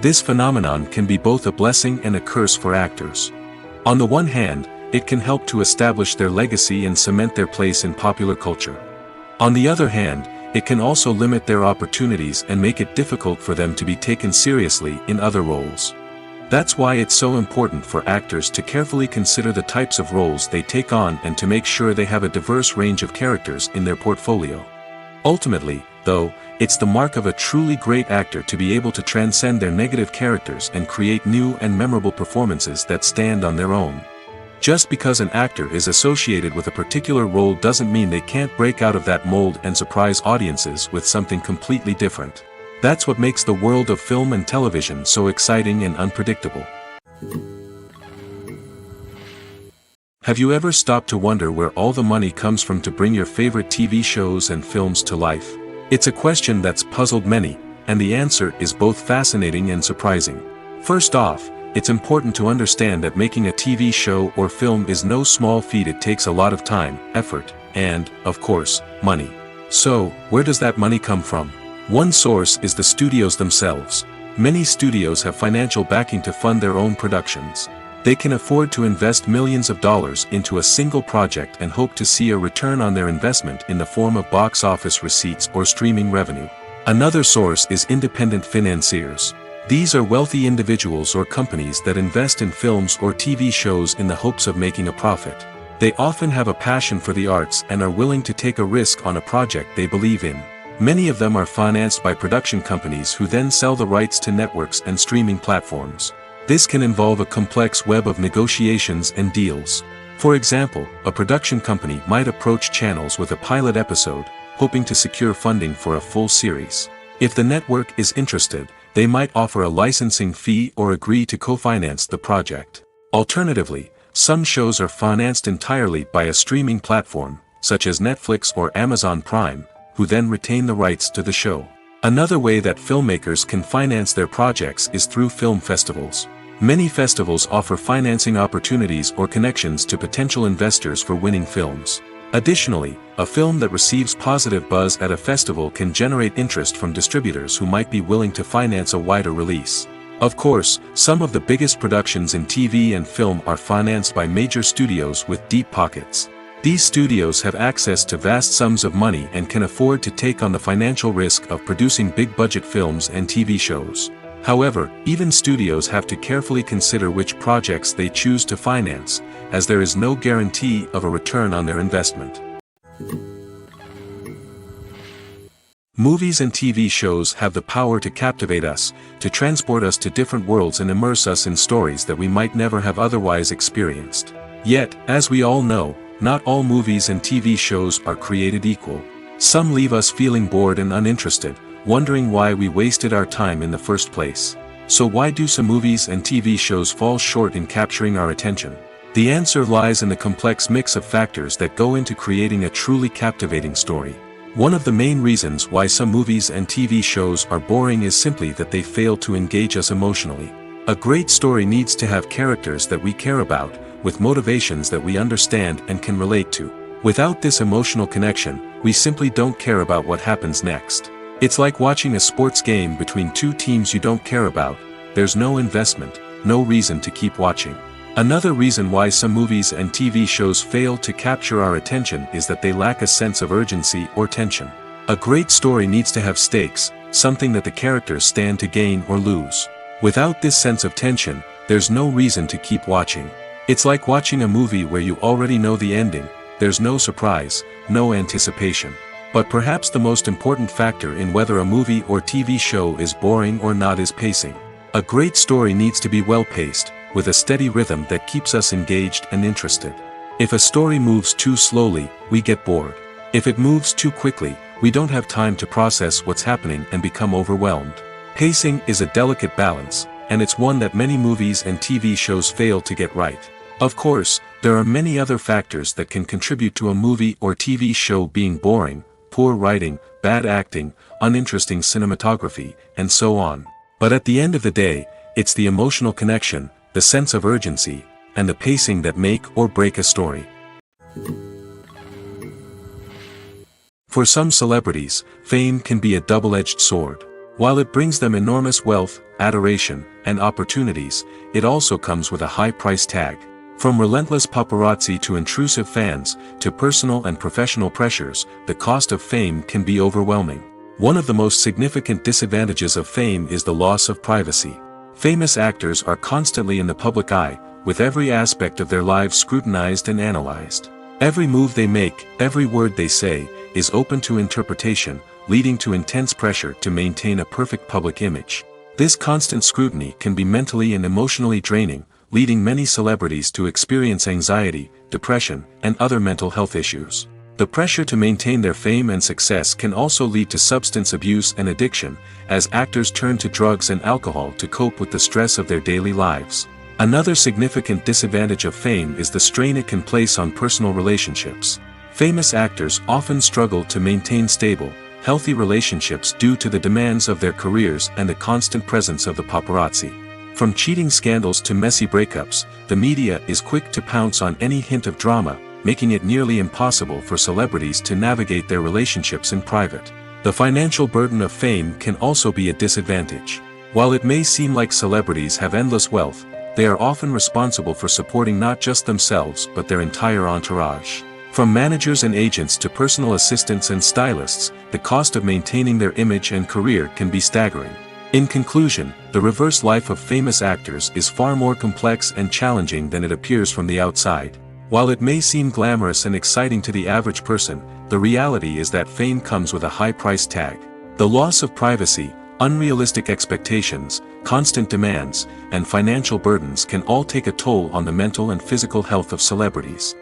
This phenomenon can be both a blessing and a curse for actors. On the one hand, it can help to establish their legacy and cement their place in popular culture. On the other hand, it can also limit their opportunities and make it difficult for them to be taken seriously in other roles. That's why it's so important for actors to carefully consider the types of roles they take on and to make sure they have a diverse range of characters in their portfolio. Ultimately, though, it's the mark of a truly great actor to be able to transcend their negative characters and create new and memorable performances that stand on their own. Just because an actor is associated with a particular role doesn't mean they can't break out of that mold and surprise audiences with something completely different. That's what makes the world of film and television so exciting and unpredictable. Have you ever stopped to wonder where all the money comes from to bring your favorite TV shows and films to life? It's a question that's puzzled many, and the answer is both fascinating and surprising. First off, it's important to understand that making a TV show or film is no small feat. It takes a lot of time, effort, and, of course, money. So, where does that money come from? One source is the studios themselves. Many studios have financial backing to fund their own productions. They can afford to invest millions of dollars into a single project and hope to see a return on their investment in the form of box office receipts or streaming revenue. Another source is independent financiers. These are wealthy individuals or companies that invest in films or TV shows in the hopes of making a profit. They often have a passion for the arts and are willing to take a risk on a project they believe in. Many of them are financed by production companies who then sell the rights to networks and streaming platforms. This can involve a complex web of negotiations and deals. For example, a production company might approach channels with a pilot episode, hoping to secure funding for a full series. If the network is interested, they might offer a licensing fee or agree to co-finance the project. Alternatively, some shows are financed entirely by a streaming platform, such as Netflix or Amazon Prime, who then retain the rights to the show. Another way that filmmakers can finance their projects is through film festivals. Many festivals offer financing opportunities or connections to potential investors for winning films. Additionally, a film that receives positive buzz at a festival can generate interest from distributors who might be willing to finance a wider release. Of course, some of the biggest productions in TV and film are financed by major studios with deep pockets. These studios have access to vast sums of money and can afford to take on the financial risk of producing big-budget films and TV shows. However, even studios have to carefully consider which projects they choose to finance, as there is no guarantee of a return on their investment. Movies and TV shows have the power to captivate us, to transport us to different worlds and immerse us in stories that we might never have otherwise experienced. Yet, as we all know, not all movies and TV shows are created equal. Some leave us feeling bored and uninterested, wondering why we wasted our time in the first place. So why do some movies and TV shows fall short in capturing our attention? The answer lies in the complex mix of factors that go into creating a truly captivating story. One of the main reasons why some movies and TV shows are boring is simply that they fail to engage us emotionally. A great story needs to have characters that we care about, with motivations that we understand and can relate to. Without this emotional connection, we simply don't care about what happens next. It's like watching a sports game between two teams you don't care about. There's no investment, no reason to keep watching. Another reason why some movies and TV shows fail to capture our attention is that they lack a sense of urgency or tension. A great story needs to have stakes, something that the characters stand to gain or lose. Without this sense of tension, there's no reason to keep watching. It's like watching a movie where you already know the ending. There's no surprise, no anticipation. But perhaps the most important factor in whether a movie or TV show is boring or not is pacing. A great story needs to be well-paced, with a steady rhythm that keeps us engaged and interested. If a story moves too slowly, we get bored. If it moves too quickly, we don't have time to process what's happening and become overwhelmed. Pacing is a delicate balance, and it's one that many movies and TV shows fail to get right. Of course, there are many other factors that can contribute to a movie or TV show being boring: poor writing, bad acting, uninteresting cinematography, and so on. But at the end of the day, it's the emotional connection, the sense of urgency, and the pacing that make or break a story. For some celebrities, fame can be a double-edged sword. While it brings them enormous wealth, adoration, and opportunities, it also comes with a high price tag. From relentless paparazzi to intrusive fans, to personal and professional pressures, the cost of fame can be overwhelming. One of the most significant disadvantages of fame is the loss of privacy. Famous actors are constantly in the public eye, with every aspect of their lives scrutinized and analyzed. Every move they make, every word they say, is open to interpretation, leading to intense pressure to maintain a perfect public image. This constant scrutiny can be mentally and emotionally draining, leading many celebrities to experience anxiety, depression, and other mental health issues. The pressure to maintain their fame and success can also lead to substance abuse and addiction, as actors turn to drugs and alcohol to cope with the stress of their daily lives. Another significant disadvantage of fame is the strain it can place on personal relationships. Famous actors often struggle to maintain stable, healthy relationships due to the demands of their careers and the constant presence of the paparazzi. From cheating scandals to messy breakups, the media is quick to pounce on any hint of drama, making it nearly impossible for celebrities to navigate their relationships in private. The financial burden of fame can also be a disadvantage. While it may seem like celebrities have endless wealth, they are often responsible for supporting not just themselves but their entire entourage. From managers and agents to personal assistants and stylists, the cost of maintaining their image and career can be staggering. In conclusion, the reverse life of famous actors is far more complex and challenging than it appears from the outside. While it may seem glamorous and exciting to the average person, the reality is that fame comes with a high price tag. The loss of privacy, unrealistic expectations, constant demands, and financial burdens can all take a toll on the mental and physical health of celebrities.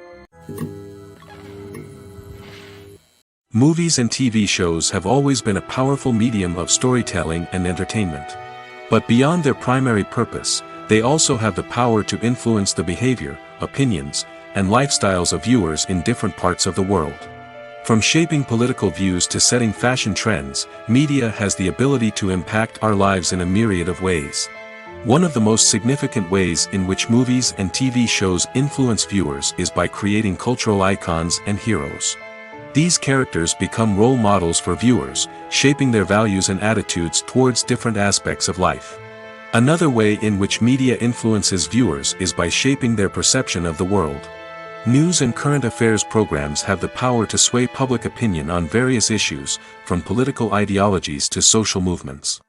Movies and TV shows have always been a powerful medium of storytelling and entertainment. But beyond their primary purpose, they also have the power to influence the behavior, opinions, and lifestyles of viewers in different parts of the world. From shaping political views to setting fashion trends, media has the ability to impact our lives in a myriad of ways. One of the most significant ways in which movies and TV shows influence viewers is by creating cultural icons and heroes. These characters become role models for viewers, shaping their values and attitudes towards different aspects of life. Another way in which media influences viewers is by shaping their perception of the world. News and current affairs programs have the power to sway public opinion on various issues, from political ideologies to social movements.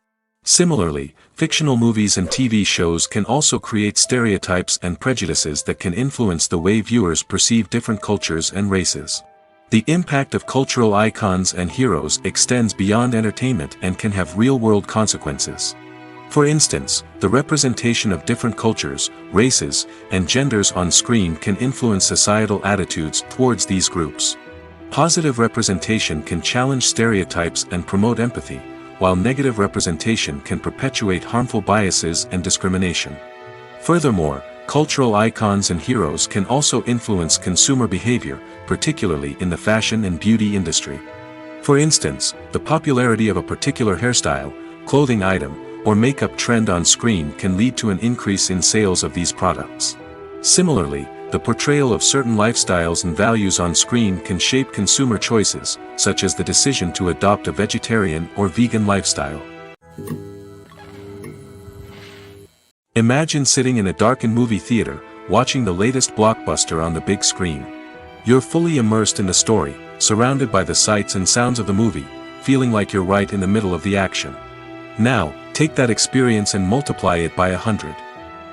Similarly, fictional movies and TV shows can also create stereotypes and prejudices that can influence the way viewers perceive different cultures and races. The impact of cultural icons and heroes extends beyond entertainment and can have real-world consequences. For instance, the representation of different cultures, races, and genders on screen can influence societal attitudes towards these groups. Positive representation can challenge stereotypes and promote empathy, while negative representation can perpetuate harmful biases and discrimination. Furthermore, cultural icons and heroes can also influence consumer behavior, particularly in the fashion and beauty industry. For instance, the popularity of a particular hairstyle, clothing item, or makeup trend on screen can lead to an increase in sales of these products. Similarly, the portrayal of certain lifestyles and values on screen can shape consumer choices, such as the decision to adopt a vegetarian or vegan lifestyle. Imagine sitting in a darkened movie theater, watching the latest blockbuster on the big screen. You're fully immersed in the story, surrounded by the sights and sounds of the movie, feeling like you're right in the middle of the action. Now, take that experience and multiply it by 100.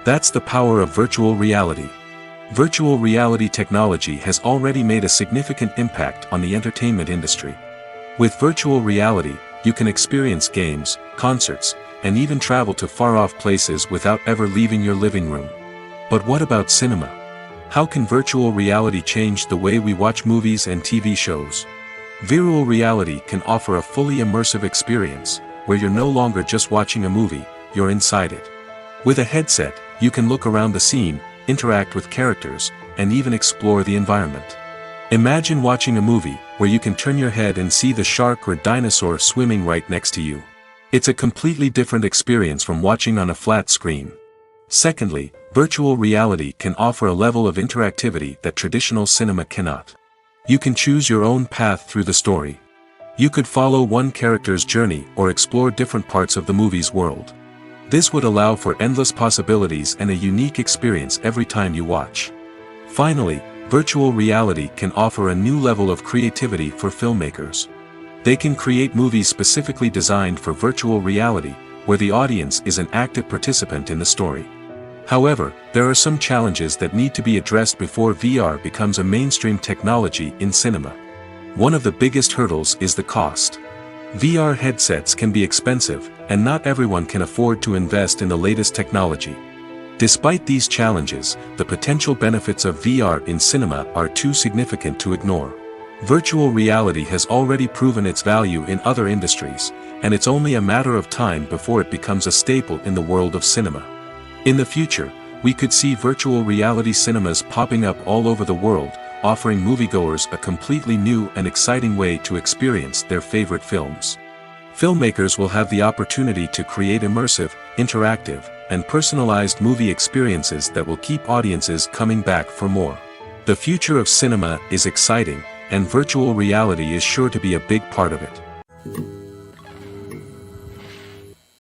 That's the power of virtual reality. Virtual reality technology has already made a significant impact on the entertainment industry. With virtual reality, you can experience games, concerts, and even travel to far-off places without ever leaving your living room. But what about cinema? How can virtual reality change the way we watch movies and TV shows? Virtual reality can offer a fully immersive experience, where you're no longer just watching a movie, you're inside it. With a headset, you can look around the scene, interact with characters, and even explore the environment. Imagine watching a movie where you can turn your head and see the shark or dinosaur swimming right next to you. It's a completely different experience from watching on a flat screen. Secondly, virtual reality can offer a level of interactivity that traditional cinema cannot. You can choose your own path through the story. You could follow one character's journey or explore different parts of the movie's world. This would allow for endless possibilities and a unique experience every time you watch. Finally, virtual reality can offer a new level of creativity for filmmakers. They can create movies specifically designed for virtual reality, where the audience is an active participant in the story. However, there are some challenges that need to be addressed before VR becomes a mainstream technology in cinema. One of the biggest hurdles is the cost. VR headsets can be expensive, and not everyone can afford to invest in the latest technology. Despite these challenges, the potential benefits of VR in cinema are too significant to ignore. Virtual reality has already proven its value in other industries, and it's only a matter of time before it becomes a staple in the world of cinema. In the future, we could see virtual reality cinemas popping up all over the world, offering moviegoers a completely new and exciting way to experience their favorite films. Filmmakers will have the opportunity to create immersive, interactive, and personalized movie experiences that will keep audiences coming back for more. The future of cinema is exciting, and virtual reality is sure to be a big part of it.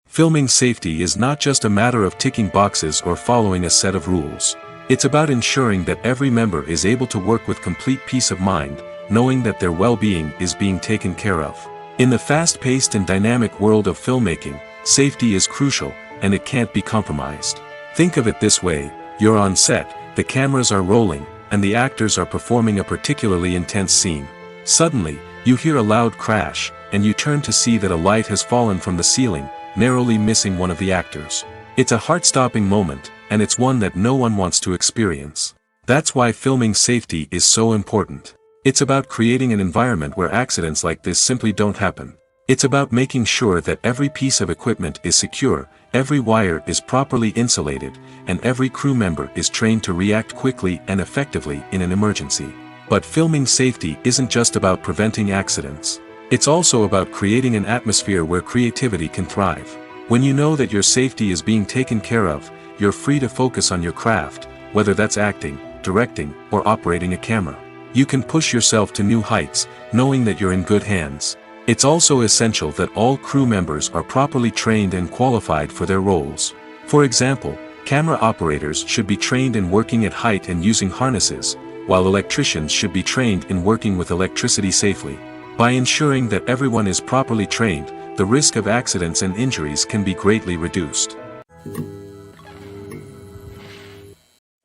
Filming safety is not just a matter of ticking boxes or following a set of rules. It's about ensuring that every member is able to work with complete peace of mind, knowing that their well-being is being taken care of. In the fast-paced and dynamic world of filmmaking, safety is crucial, and it can't be compromised. Think of it this way: you're on set, the cameras are rolling, and the actors are performing a particularly intense scene. Suddenly, you hear a loud crash, and you turn to see that a light has fallen from the ceiling, narrowly missing one of the actors. It's a heart-stopping moment, and it's one that no one wants to experience. That's why filming safety is so important. It's about creating an environment where accidents like this simply don't happen. It's about making sure that every piece of equipment is secure, every wire is properly insulated, and every crew member is trained to react quickly and effectively in an emergency. But filming safety isn't just about preventing accidents. It's also about creating an atmosphere where creativity can thrive. When you know that your safety is being taken care of, you're free to focus on your craft, whether that's acting, directing, or operating a camera. You can push yourself to new heights, knowing that you're in good hands. It's also essential that all crew members are properly trained and qualified for their roles. For example, camera operators should be trained in working at height and using harnesses, while electricians should be trained in working with electricity safely. By ensuring that everyone is properly trained, the risk of accidents and injuries can be greatly reduced.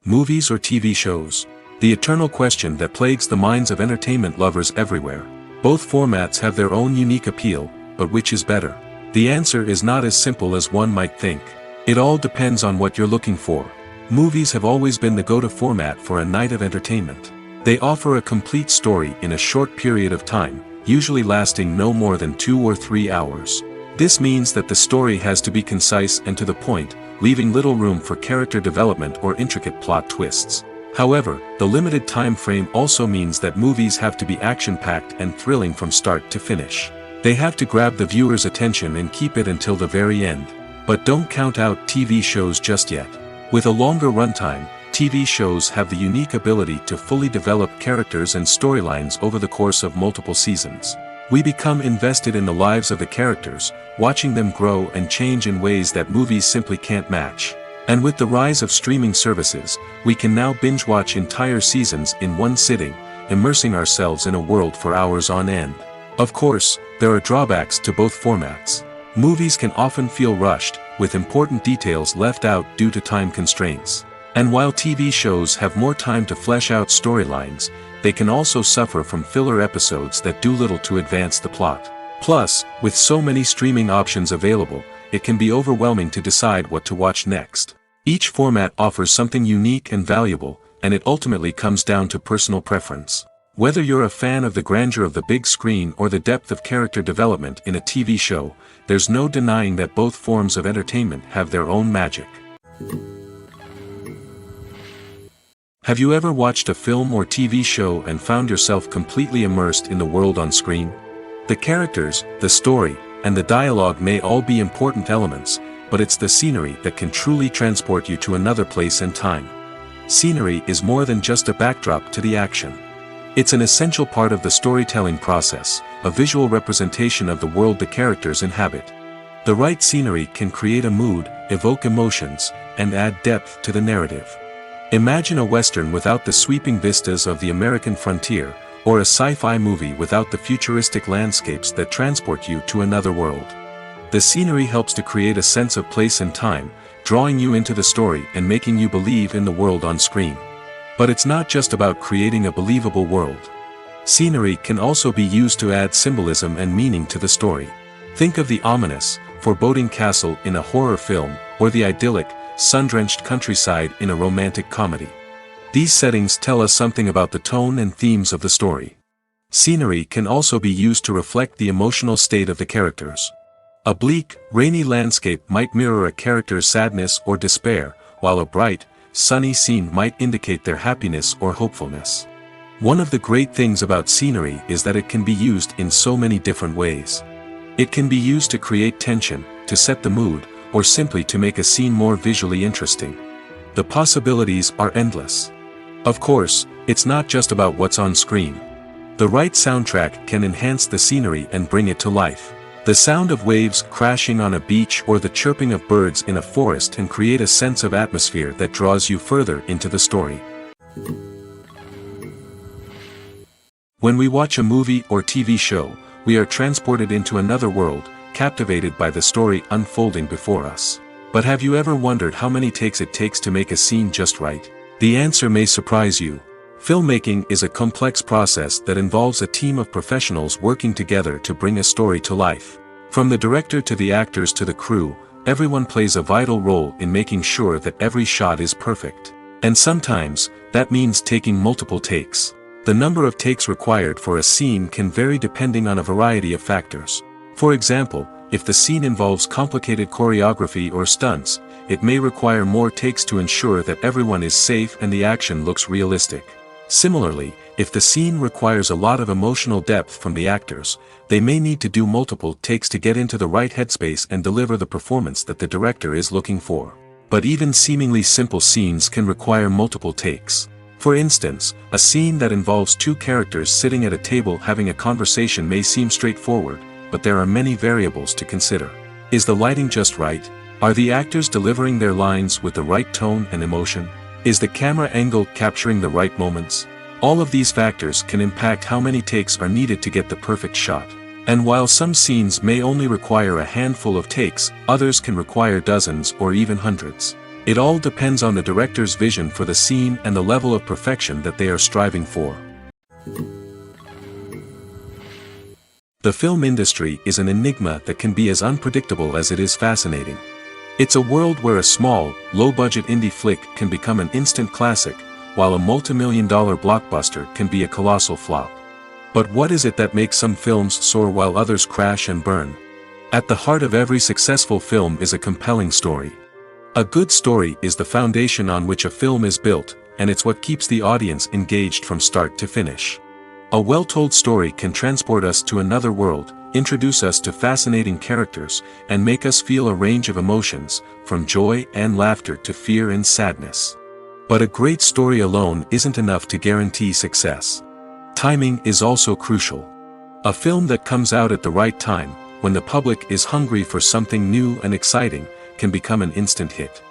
Movies or TV shows? The eternal question that plagues the minds of entertainment lovers everywhere. Both formats have their own unique appeal, but which is better? The answer is not as simple as one might think. It all depends on what you're looking for. Movies have always been the go-to format for a night of entertainment. They offer a complete story in a short period of time, usually lasting no more than 2 or 3 hours. This means that the story has to be concise and to the point, leaving little room for character development or intricate plot twists. However, the limited time frame also means that movies have to be action-packed and thrilling from start to finish. They have to grab the viewer's attention and keep it until the very end. But don't count out TV shows just yet. With a longer runtime, TV shows have the unique ability to fully develop characters and storylines over the course of multiple seasons. We become invested in the lives of the characters, watching them grow and change in ways that movies simply can't match. And with the rise of streaming services, we can now binge-watch entire seasons in one sitting, immersing ourselves in a world for hours on end. Of course, there are drawbacks to both formats. Movies can often feel rushed, with important details left out due to time constraints. And while TV shows have more time to flesh out storylines, they can also suffer from filler episodes that do little to advance the plot. Plus, with so many streaming options available, it can be overwhelming to decide what to watch next. Each format offers something unique and valuable, and it ultimately comes down to personal preference. Whether you're a fan of the grandeur of the big screen or the depth of character development in a TV show, there's no denying that both forms of entertainment have their own magic. Have you ever watched a film or TV show and found yourself completely immersed in the world on screen? The characters, the story, and the dialogue may all be important elements, but it's the scenery that can truly transport you to another place and time. Scenery is more than just a backdrop to the action. It's an essential part of the storytelling process, a visual representation of the world the characters inhabit. The right scenery can create a mood, evoke emotions, and add depth to the narrative. Imagine a Western without the sweeping vistas of the American frontier, or a sci-fi movie without the futuristic landscapes that transport you to another world. The scenery helps to create a sense of place and time, drawing you into the story and making you believe in the world on screen. But it's not just about creating a believable world. Scenery can also be used to add symbolism and meaning to the story. Think of the ominous, foreboding castle in a horror film, or the idyllic, sun-drenched countryside in a romantic comedy. These settings tell us something about the tone and themes of the story. Scenery can also be used to reflect the emotional state of the characters. A bleak, rainy landscape might mirror a character's sadness or despair, while a bright, sunny scene might indicate their happiness or hopefulness. One of the great things about scenery is that it can be used in so many different ways. It can be used to create tension, to set the mood, or simply to make a scene more visually interesting. The possibilities are endless. Of course, it's not just about what's on screen. The right soundtrack can enhance the scenery and bring it to life. The sound of waves crashing on a beach or the chirping of birds in a forest can create a sense of atmosphere that draws you further into the story. When we watch a movie or TV show, we are transported into another world, captivated by the story unfolding before us. But have you ever wondered how many takes it takes to make a scene just right? The answer may surprise you. Filmmaking is a complex process that involves a team of professionals working together to bring a story to life. From the director to the actors to the crew, everyone plays a vital role in making sure that every shot is perfect. And sometimes, that means taking multiple takes. The number of takes required for a scene can vary depending on a variety of factors. For example, if the scene involves complicated choreography or stunts, it may require more takes to ensure that everyone is safe and the action looks realistic. Similarly, if the scene requires a lot of emotional depth from the actors, they may need to do multiple takes to get into the right headspace and deliver the performance that the director is looking for. But even seemingly simple scenes can require multiple takes. For instance, a scene that involves two characters sitting at a table having a conversation may seem straightforward, but there are many variables to consider. Is the lighting just right? Are the actors delivering their lines with the right tone and emotion? Is the camera angle capturing the right moments? All of these factors can impact how many takes are needed to get the perfect shot. And while some scenes may only require a handful of takes, others can require dozens or even hundreds. It all depends on the director's vision for the scene and the level of perfection that they are striving for. The film industry is an enigma that can be as unpredictable as it is fascinating. It's a world where a small, low-budget indie flick can become an instant classic, while a multi-million-dollar blockbuster can be a colossal flop. But what is it that makes some films soar while others crash and burn? At the heart of every successful film is a compelling story. A good story is the foundation on which a film is built, and it's what keeps the audience engaged from start to finish. A well-told story can transport us to another world, introduce us to fascinating characters, and make us feel a range of emotions, from joy and laughter to fear and sadness. But a great story alone isn't enough to guarantee success. Timing is also crucial. A film that comes out at the right time, when the public is hungry for something new and exciting, can become an instant hit.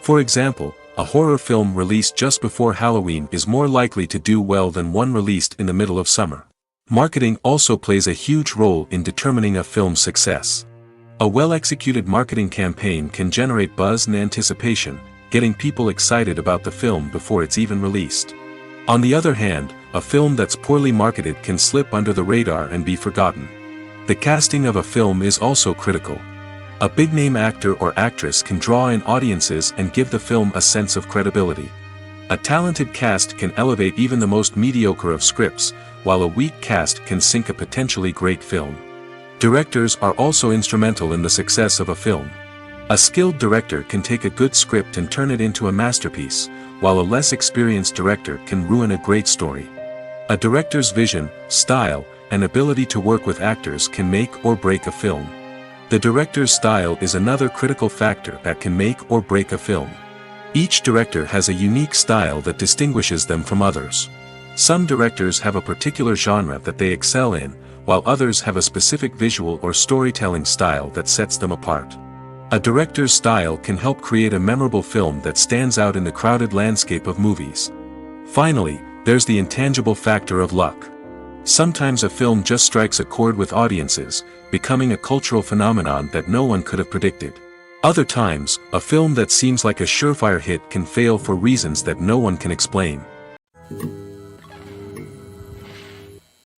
For example, a horror film released just before Halloween is more likely to do well than one released in the middle of summer. Marketing also plays a huge role in determining a film's success. A well-executed marketing campaign can generate buzz and anticipation, getting people excited about the film before it's even released. On the other hand, a film that's poorly marketed can slip under the radar and be forgotten. The casting of a film is also critical. A big-name actor or actress can draw in audiences and give the film a sense of credibility. A talented cast can elevate even the most mediocre of scripts, while a weak cast can sink a potentially great film. Directors are also instrumental in the success of a film. A skilled director can take a good script and turn it into a masterpiece, while a less experienced director can ruin a great story. A director's vision, style, and ability to work with actors can make or break a film. The director's style is another critical factor that can make or break a film. Each director has a unique style that distinguishes them from others. Some directors have a particular genre that they excel in, while others have a specific visual or storytelling style that sets them apart. A director's style can help create a memorable film that stands out in the crowded landscape of movies. Finally, there's the intangible factor of luck. Sometimes a film just strikes a chord with audiences, becoming a cultural phenomenon that no one could have predicted. Other times, a film that seems like a surefire hit can fail for reasons that no one can explain.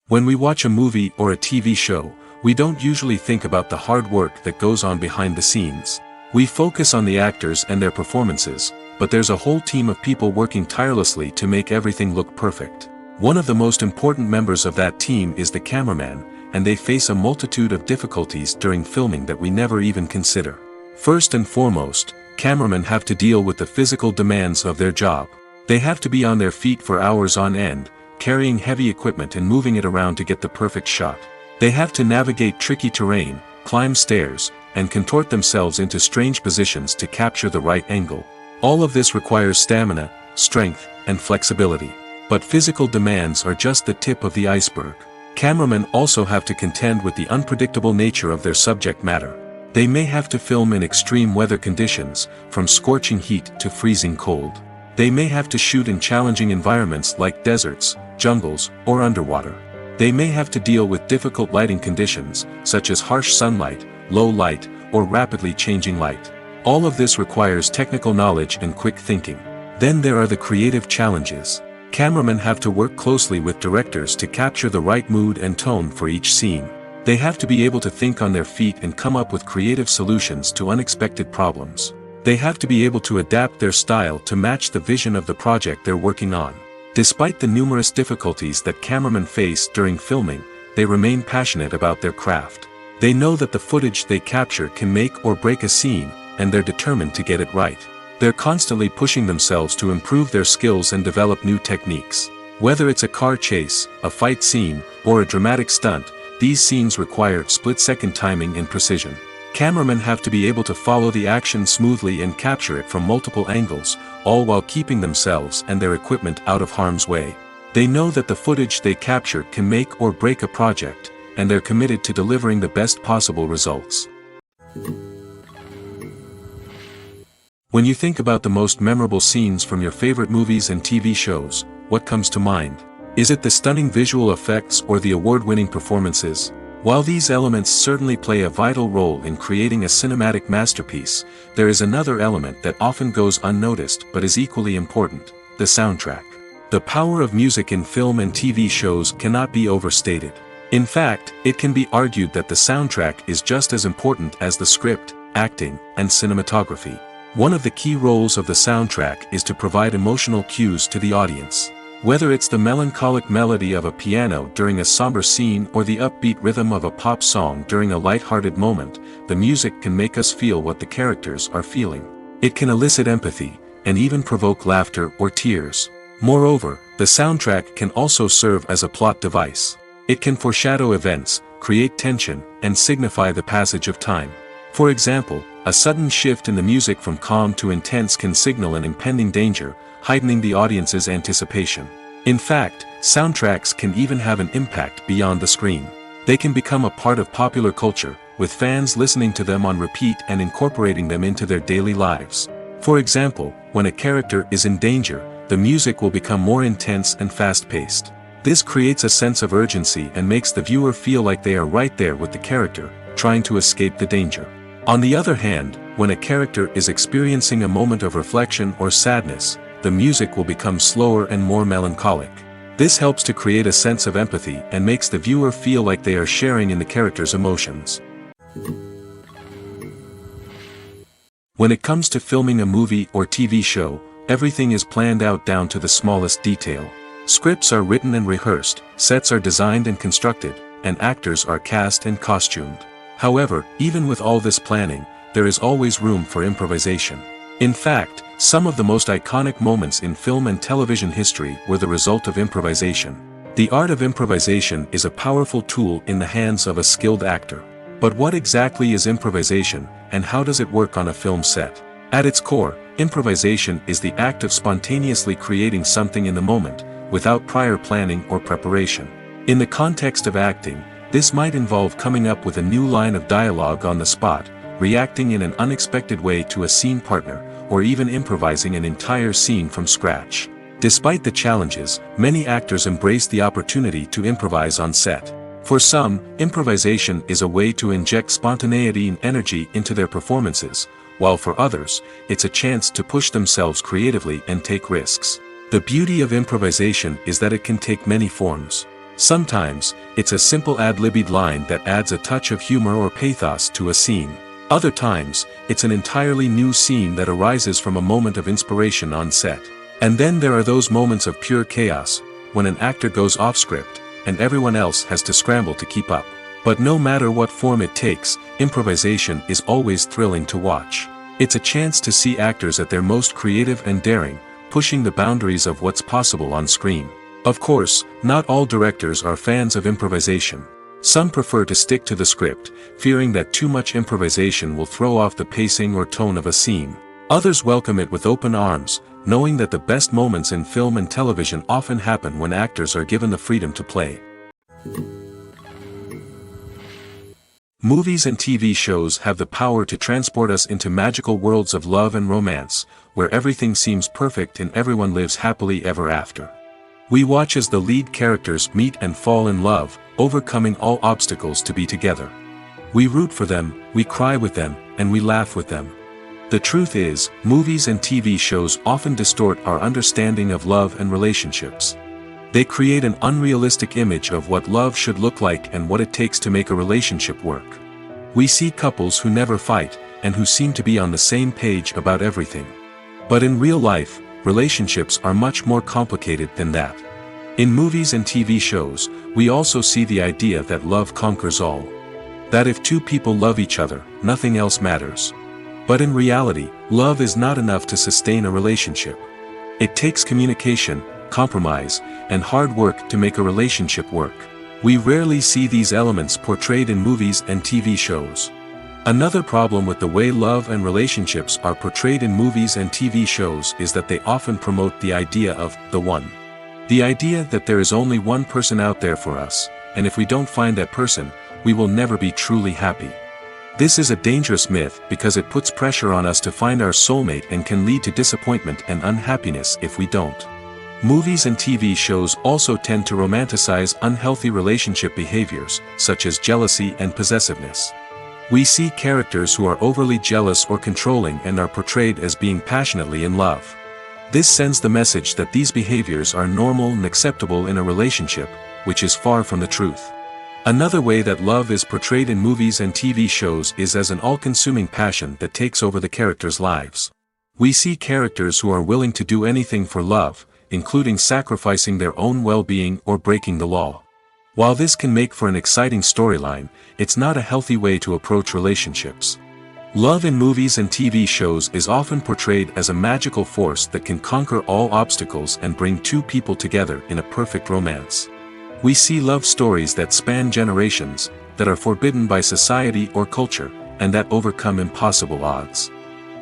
When we watch a movie or a TV show, we don't usually think about the hard work that goes on behind the scenes. We focus on the actors and their performances, but there's a whole team of people working tirelessly to make everything look perfect. One of the most important members of that team is the cameraman, and they face a multitude of difficulties during filming that we never even consider. First and foremost, cameramen have to deal with the physical demands of their job. They have to be on their feet for hours on end, carrying heavy equipment and moving it around to get the perfect shot. They have to navigate tricky terrain, climb stairs, and contort themselves into strange positions to capture the right angle. All of this requires stamina, strength, and flexibility. But physical demands are just the tip of the iceberg. Cameramen also have to contend with the unpredictable nature of their subject matter. They may have to film in extreme weather conditions, from scorching heat to freezing cold. They may have to shoot in challenging environments like deserts, jungles, or underwater. They may have to deal with difficult lighting conditions, such as harsh sunlight, low light, or rapidly changing light. All of this requires technical knowledge and quick thinking. Then there are the creative challenges. Cameramen have to work closely with directors to capture the right mood and tone for each scene. They have to be able to think on their feet and come up with creative solutions to unexpected problems. They have to be able to adapt their style to match the vision of the project they're working on. Despite the numerous difficulties that cameramen face during filming, they remain passionate about their craft. They know that the footage they capture can make or break a scene, and they're determined to get it right. They're constantly pushing themselves to improve their skills and develop new techniques. Whether it's a car chase, a fight scene, or a dramatic stunt, these scenes require split-second timing and precision. Cameramen have to be able to follow the action smoothly and capture it from multiple angles, all while keeping themselves and their equipment out of harm's way. They know that the footage they capture can make or break a project, and they're committed to delivering the best possible results. When you think about the most memorable scenes from your favorite movies and TV shows, what comes to mind? Is it the stunning visual effects or the award-winning performances? While these elements certainly play a vital role in creating a cinematic masterpiece, there is another element that often goes unnoticed but is equally important: the soundtrack. The power of music in film and TV shows cannot be overstated. In fact, it can be argued that the soundtrack is just as important as the script, acting, and cinematography. One of the key roles of the soundtrack is to provide emotional cues to the audience. Whether it's the melancholic melody of a piano during a somber scene or the upbeat rhythm of a pop song during a light-hearted moment, the music can make us feel what the characters are feeling. It can elicit empathy, and even provoke laughter or tears. Moreover, the soundtrack can also serve as a plot device. It can foreshadow events, create tension, and signify the passage of time. For example, a sudden shift in the music from calm to intense can signal an impending danger, heightening the audience's anticipation. In fact, soundtracks can even have an impact beyond the screen. They can become a part of popular culture, with fans listening to them on repeat and incorporating them into their daily lives. For example, when a character is in danger, the music will become more intense and fast-paced. This creates a sense of urgency and makes the viewer feel like they are right there with the character, trying to escape the danger. On the other hand, when a character is experiencing a moment of reflection or sadness, the music will become slower and more melancholic. This helps to create a sense of empathy and makes the viewer feel like they are sharing in the character's emotions. When it comes to filming a movie or TV show, everything is planned out down to the smallest detail. Scripts are written and rehearsed, sets are designed and constructed, and actors are cast and costumed. However, even with all this planning, there is always room for improvisation. In fact, some of the most iconic moments in film and television history were the result of improvisation. The art of improvisation is a powerful tool in the hands of a skilled actor. But what exactly is improvisation, and how does it work on a film set? At its core, improvisation is the act of spontaneously creating something in the moment, without prior planning or preparation. In the context of acting, this might involve coming up with a new line of dialogue on the spot, reacting in an unexpected way to a scene partner, or even improvising an entire scene from scratch. Despite the challenges, many actors embrace the opportunity to improvise on set. For some, improvisation is a way to inject spontaneity and energy into their performances, while for others, it's a chance to push themselves creatively and take risks. The beauty of improvisation is that it can take many forms. Sometimes, it's a simple ad-libbed line that adds a touch of humor or pathos to a scene. Other times, it's an entirely new scene that arises from a moment of inspiration on set. And then there are those moments of pure chaos, when an actor goes off script, and everyone else has to scramble to keep up. But no matter what form it takes, improvisation is always thrilling to watch. It's a chance to see actors at their most creative and daring, pushing the boundaries of what's possible on screen. Of course, not all directors are fans of improvisation. Some prefer to stick to the script, fearing that too much improvisation will throw off the pacing or tone of a scene. Others welcome it with open arms, knowing that the best moments in film and television often happen when actors are given the freedom to play. Movies and TV shows have the power to transport us into magical worlds of love and romance, where everything seems perfect and everyone lives happily ever after. We watch as the lead characters meet and fall in love, overcoming all obstacles to be together. We root for them, we cry with them, and we laugh with them. The truth is, movies and TV shows often distort our understanding of love and relationships. They create an unrealistic image of what love should look like and what it takes to make a relationship work. We see couples who never fight, and who seem to be on the same page about everything. But in real life, relationships are much more complicated than that. In movies and TV shows, we also see the idea that love conquers all. That if two people love each other, nothing else matters. But in reality, love is not enough to sustain a relationship. It takes communication, compromise, and hard work to make a relationship work. We rarely see these elements portrayed in movies and TV shows. Another problem with the way love and relationships are portrayed in movies and TV shows is that they often promote the idea of the one. The idea that there is only one person out there for us, and if we don't find that person, we will never be truly happy. This is a dangerous myth because it puts pressure on us to find our soulmate and can lead to disappointment and unhappiness if we don't. Movies and TV shows also tend to romanticize unhealthy relationship behaviors, such as jealousy and possessiveness. We see characters who are overly jealous or controlling and are portrayed as being passionately in love. This sends the message that these behaviors are normal and acceptable in a relationship, which is far from the truth. Another way that love is portrayed in movies and TV shows is as an all-consuming passion that takes over the characters' lives. We see characters who are willing to do anything for love, including sacrificing their own well-being or breaking the law. While this can make for an exciting storyline, it's not a healthy way to approach relationships. Love in movies and TV shows is often portrayed as a magical force that can conquer all obstacles and bring two people together in a perfect romance. We see love stories that span generations, that are forbidden by society or culture, and that overcome impossible odds.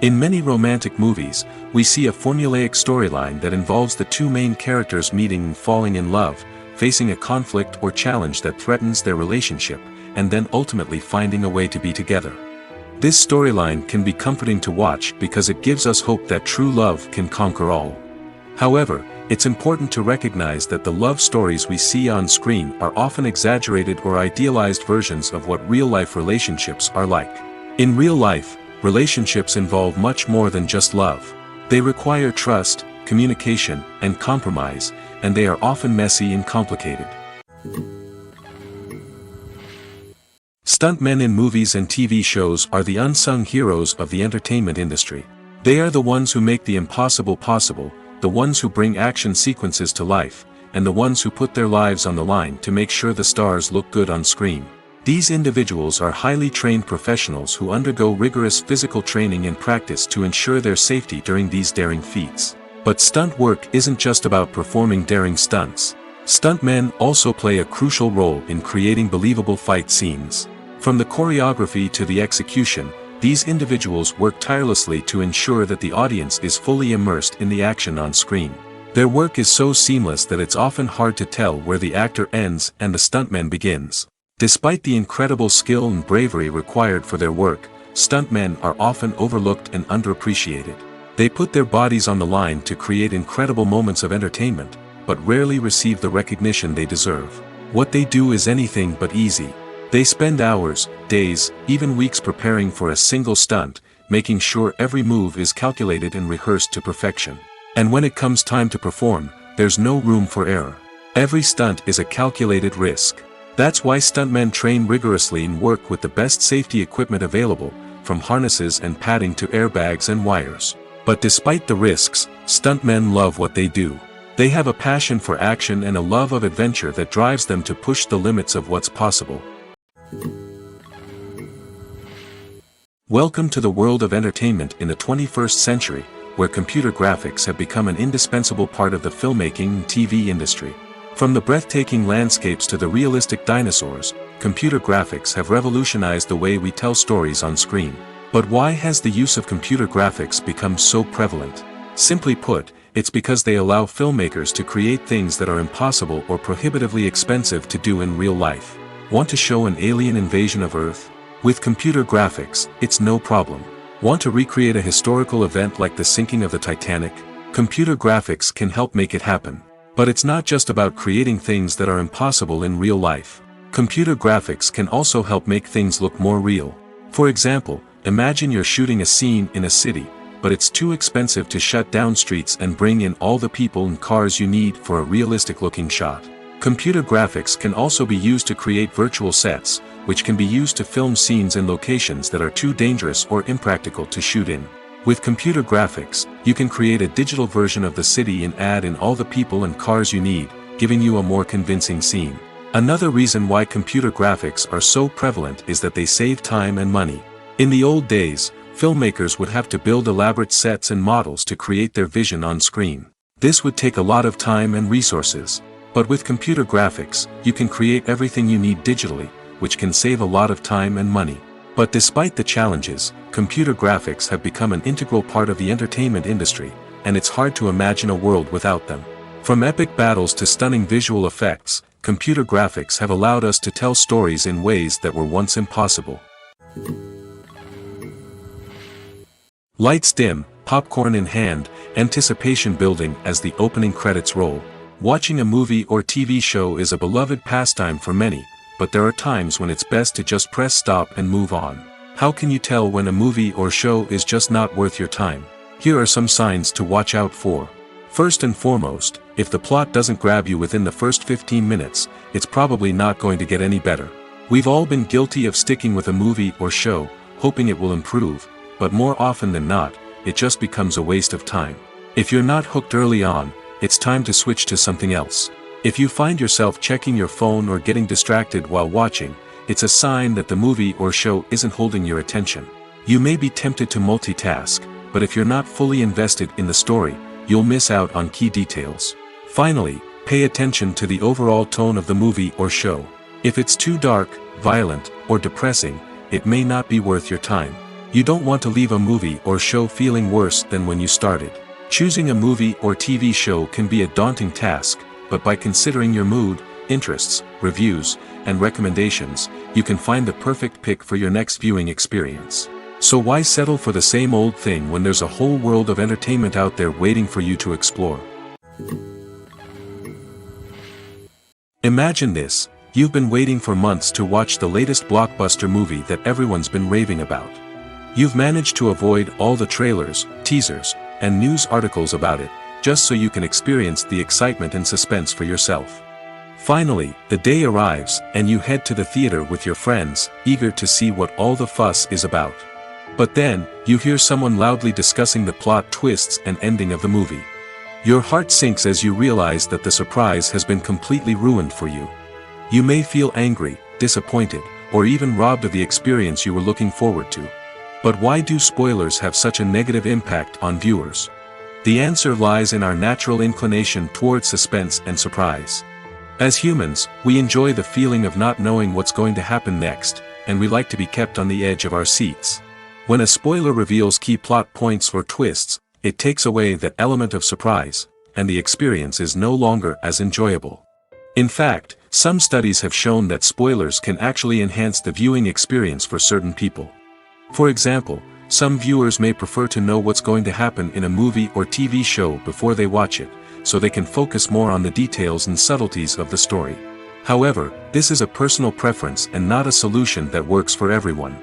In many romantic movies, we see a formulaic storyline that involves the two main characters meeting and falling in love, facing a conflict or challenge that threatens their relationship, and then ultimately finding a way to be together. This storyline can be comforting to watch because it gives us hope that true love can conquer all. However, it's important to recognize that the love stories we see on screen are often exaggerated or idealized versions of what real-life relationships are like. In real life, relationships involve much more than just love. They require trust, communication, and compromise, and they are often messy and complicated. Stuntmen in movies and TV shows are the unsung heroes of the entertainment industry. They are the ones who make the impossible possible, the ones who bring action sequences to life, and the ones who put their lives on the line to make sure the stars look good on screen. These individuals are highly trained professionals who undergo rigorous physical training and practice to ensure their safety during these daring feats. But stunt work isn't just about performing daring stunts. Stuntmen also play a crucial role in creating believable fight scenes. From the choreography to the execution, these individuals work tirelessly to ensure that the audience is fully immersed in the action on screen. Their work is so seamless that it's often hard to tell where the actor ends and the stuntman begins. Despite the incredible skill and bravery required for their work, stuntmen are often overlooked and underappreciated. They put their bodies on the line to create incredible moments of entertainment, but rarely receive the recognition they deserve. What they do is anything but easy. They spend hours, days, even weeks preparing for a single stunt, making sure every move is calculated and rehearsed to perfection. And when it comes time to perform, there's no room for error. Every stunt is a calculated risk. That's why stuntmen train rigorously and work with the best safety equipment available, from harnesses and padding to airbags and wires. But despite the risks, stuntmen love what they do. They have a passion for action and a love of adventure that drives them to push the limits of what's possible. Welcome to the world of entertainment in the 21st century, where computer graphics have become an indispensable part of the filmmaking and TV industry. From the breathtaking landscapes to the realistic dinosaurs, computer graphics have revolutionized the way we tell stories on screen. But why has the use of computer graphics become so prevalent? Simply put, it's because they allow filmmakers to create things that are impossible or prohibitively expensive to do in real life. Want to show an alien invasion of Earth? With computer graphics, it's no problem. Want to recreate a historical event like the sinking of the Titanic? Computer graphics can help make it happen. But it's not just about creating things that are impossible in real life. Computer graphics can also help make things look more real. For example, imagine you're shooting a scene in a city, but it's too expensive to shut down streets and bring in all the people and cars you need for a realistic-looking shot. Computer graphics can also be used to create virtual sets, which can be used to film scenes in locations that are too dangerous or impractical to shoot in. With computer graphics, you can create a digital version of the city and add in all the people and cars you need, giving you a more convincing scene. Another reason why computer graphics are so prevalent is that they save time and money. In the old days, filmmakers would have to build elaborate sets and models to create their vision on screen. This would take a lot of time and resources. But with computer graphics, you can create everything you need digitally, which can save a lot of time and money. But despite the challenges, computer graphics have become an integral part of the entertainment industry, and it's hard to imagine a world without them. From epic battles to stunning visual effects, computer graphics have allowed us to tell stories in ways that were once impossible. Lights dim, popcorn in hand, anticipation building as the opening credits roll. Watching a movie or TV show is a beloved pastime for many, but there are times when it's best to just press stop and move on. How can you tell when a movie or show is just not worth your time? Here are some signs to watch out for. First and foremost, if the plot doesn't grab you within the first 15 minutes, it's probably not going to get any better. We've all been guilty of sticking with a movie or show, hoping it will improve, but more often than not, it just becomes a waste of time. If you're not hooked early on, it's time to switch to something else. If you find yourself checking your phone or getting distracted while watching, it's a sign that the movie or show isn't holding your attention. You may be tempted to multitask, but if you're not fully invested in the story, you'll miss out on key details. Finally, pay attention to the overall tone of the movie or show. If it's too dark, violent, or depressing, it may not be worth your time. You don't want to leave a movie or show feeling worse than when you started. Choosing a movie or TV show can be a daunting task, but by considering your mood, interests, reviews, and recommendations, you can find the perfect pick for your next viewing experience. So why settle for the same old thing when there's a whole world of entertainment out there waiting for you to explore? Imagine this: you've been waiting for months to watch the latest blockbuster movie that everyone's been raving about. You've managed to avoid all the trailers, teasers, and news articles about it, just so you can experience the excitement and suspense for yourself. Finally, the day arrives, and you head to the theater with your friends, eager to see what all the fuss is about. But then, you hear someone loudly discussing the plot twists and ending of the movie. Your heart sinks as you realize that the surprise has been completely ruined for you. You may feel angry, disappointed, or even robbed of the experience you were looking forward to. But why do spoilers have such a negative impact on viewers? The answer lies in our natural inclination toward suspense and surprise. As humans, we enjoy the feeling of not knowing what's going to happen next, and we like to be kept on the edge of our seats. When a spoiler reveals key plot points or twists, it takes away that element of surprise, and the experience is no longer as enjoyable. In fact, some studies have shown that spoilers can actually enhance the viewing experience for certain people. For example, some viewers may prefer to know what's going to happen in a movie or TV show before they watch it, so they can focus more on the details and subtleties of the story. However, this is a personal preference and not a solution that works for everyone.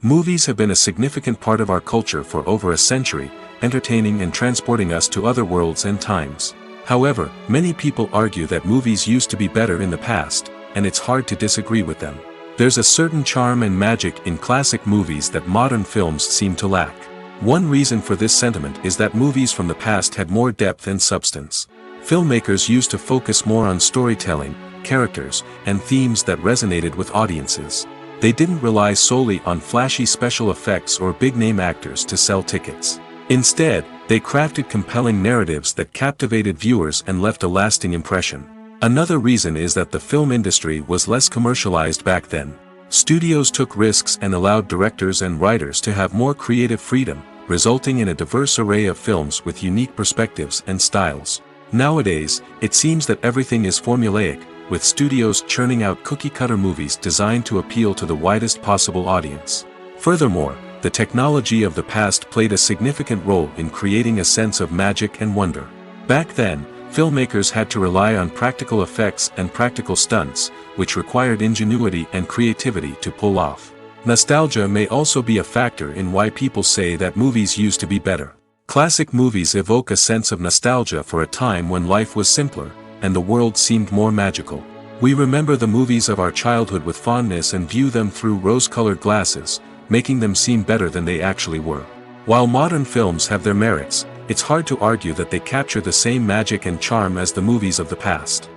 Movies have been a significant part of our culture for over a century, entertaining and transporting us to other worlds and times. However, many people argue that movies used to be better in the past, and it's hard to disagree with them. There's a certain charm and magic in classic movies that modern films seem to lack. One reason for this sentiment is that movies from the past had more depth and substance. Filmmakers used to focus more on storytelling, characters, and themes that resonated with audiences. They didn't rely solely on flashy special effects or big-name actors to sell tickets. Instead, they crafted compelling narratives that captivated viewers and left a lasting impression. Another reason is that the film industry was less commercialized back then. Studios took risks and allowed directors and writers to have more creative freedom, resulting in a diverse array of films with unique perspectives and styles. Nowadays, it seems that everything is formulaic, with studios churning out cookie-cutter movies designed to appeal to the widest possible audience. Furthermore, the technology of the past played a significant role in creating a sense of magic and wonder. Back then, filmmakers had to rely on practical effects and practical stunts, which required ingenuity and creativity to pull off. Nostalgia may also be a factor in why people say that movies used to be better. Classic movies evoke a sense of nostalgia for a time when life was simpler, and the world seemed more magical. We remember the movies of our childhood with fondness and view them through rose-colored glasses, making them seem better than they actually were. While modern films have their merits, it's hard to argue that they capture the same magic and charm as the movies of the past.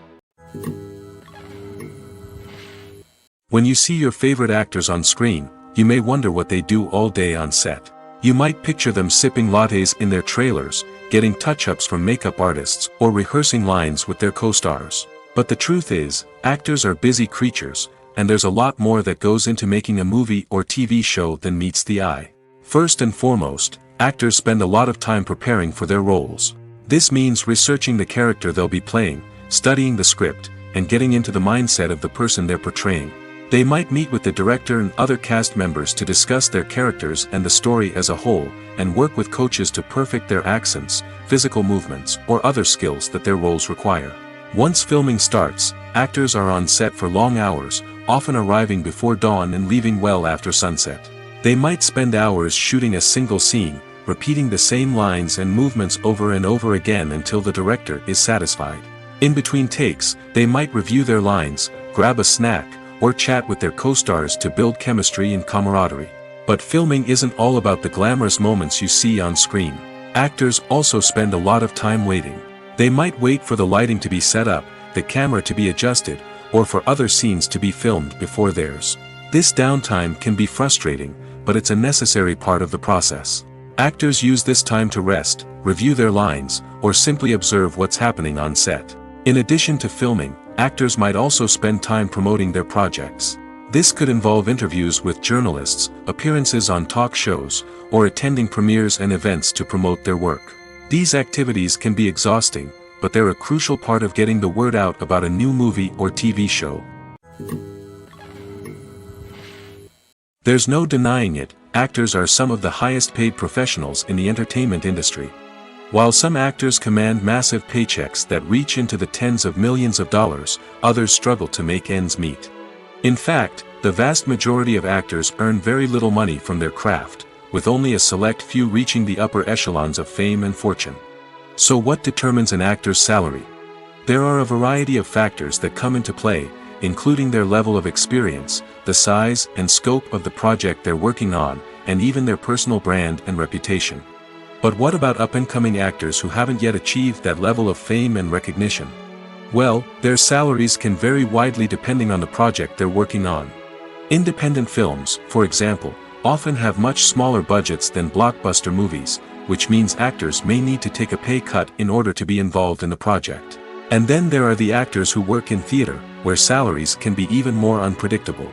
When you see your favorite actors on screen, you may wonder what they do all day on set. You might picture them sipping lattes in their trailers, getting touch-ups from makeup artists, or rehearsing lines with their co-stars. But the truth is, actors are busy creatures, and there's a lot more that goes into making a movie or TV show than meets the eye. First and foremost, actors spend a lot of time preparing for their roles. This means researching the character they'll be playing, studying the script, and getting into the mindset of the person they're portraying. They might meet with the director and other cast members to discuss their characters and the story as a whole, and work with coaches to perfect their accents, physical movements, or other skills that their roles require. Once filming starts, actors are on set for long hours, often arriving before dawn and leaving well after sunset. They might spend hours shooting a single scene, repeating the same lines and movements over and over again until the director is satisfied. In between takes, they might review their lines, grab a snack, or chat with their co-stars to build chemistry and camaraderie. But filming isn't all about the glamorous moments you see on screen. Actors also spend a lot of time waiting. They might wait for the lighting to be set up, the camera to be adjusted, or for other scenes to be filmed before theirs. This downtime can be frustrating, but it's a necessary part of the process. Actors use this time to rest, review their lines, or simply observe what's happening on set. In addition to filming, actors might also spend time promoting their projects. This could involve interviews with journalists, appearances on talk shows, or attending premieres and events to promote their work. These activities can be exhausting, but they're a crucial part of getting the word out about a new movie or TV show. There's no denying it, actors are some of the highest paid professionals in the entertainment industry. While some actors command massive paychecks that reach into the tens of millions of dollars, others struggle to make ends meet. In fact, the vast majority of actors earn very little money from their craft, with only a select few reaching the upper echelons of fame and fortune. So what determines an actor's salary? There are a variety of factors that come into play, including their level of experience, the size and scope of the project they're working on, and even their personal brand and reputation. But what about up-and-coming actors who haven't yet achieved that level of fame and recognition? Well, their salaries can vary widely depending on the project they're working on. Independent films, for example, often have much smaller budgets than blockbuster movies, which means actors may need to take a pay cut in order to be involved in the project. And then there are the actors who work in theater, where salaries can be even more unpredictable.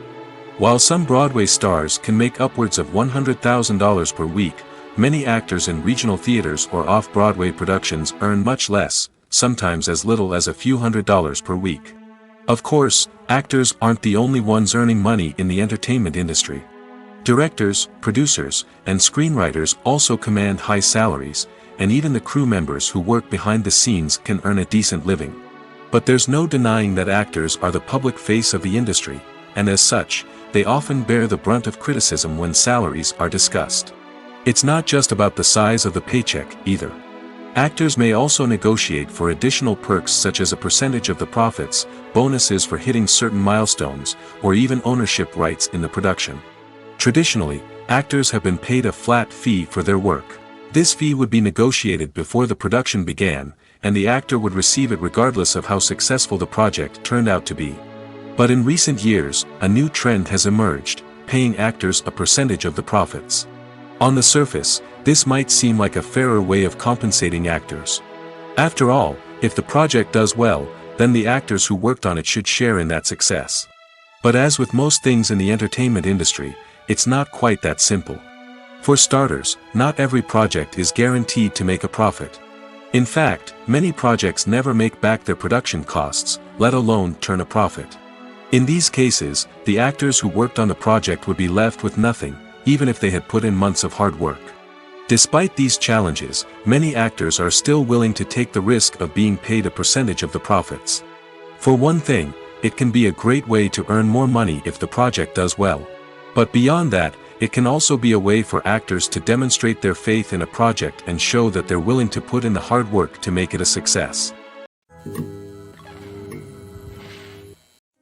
While some Broadway stars can make upwards of $100,000 per week, many actors in regional theaters or off-Broadway productions earn much less, sometimes as little as a few $100s per week. Of course, actors aren't the only ones earning money in the entertainment industry. Directors, producers, and screenwriters also command high salaries, and even the crew members who work behind the scenes can earn a decent living. But there's no denying that actors are the public face of the industry, and as such, they often bear the brunt of criticism when salaries are discussed. It's not just about the size of the paycheck, either. Actors may also negotiate for additional perks such as a percentage of the profits, bonuses for hitting certain milestones, or even ownership rights in the production. Traditionally, actors have been paid a flat fee for their work. This fee would be negotiated before the production began, and the actor would receive it regardless of how successful the project turned out to be. But in recent years, a new trend has emerged, paying actors a percentage of the profits. On the surface, this might seem like a fairer way of compensating actors. After all, if the project does well, then the actors who worked on it should share in that success. But as with most things in the entertainment industry, it's not quite that simple. For starters, not every project is guaranteed to make a profit. In fact, many projects never make back their production costs, let alone turn a profit. In these cases, the actors who worked on the project would be left with nothing, even if they had put in months of hard work. Despite these challenges, many actors are still willing to take the risk of being paid a percentage of the profits. For one thing, it can be a great way to earn more money if the project does well. But beyond that, it can also be a way for actors to demonstrate their faith in a project and show that they're willing to put in the hard work to make it a success.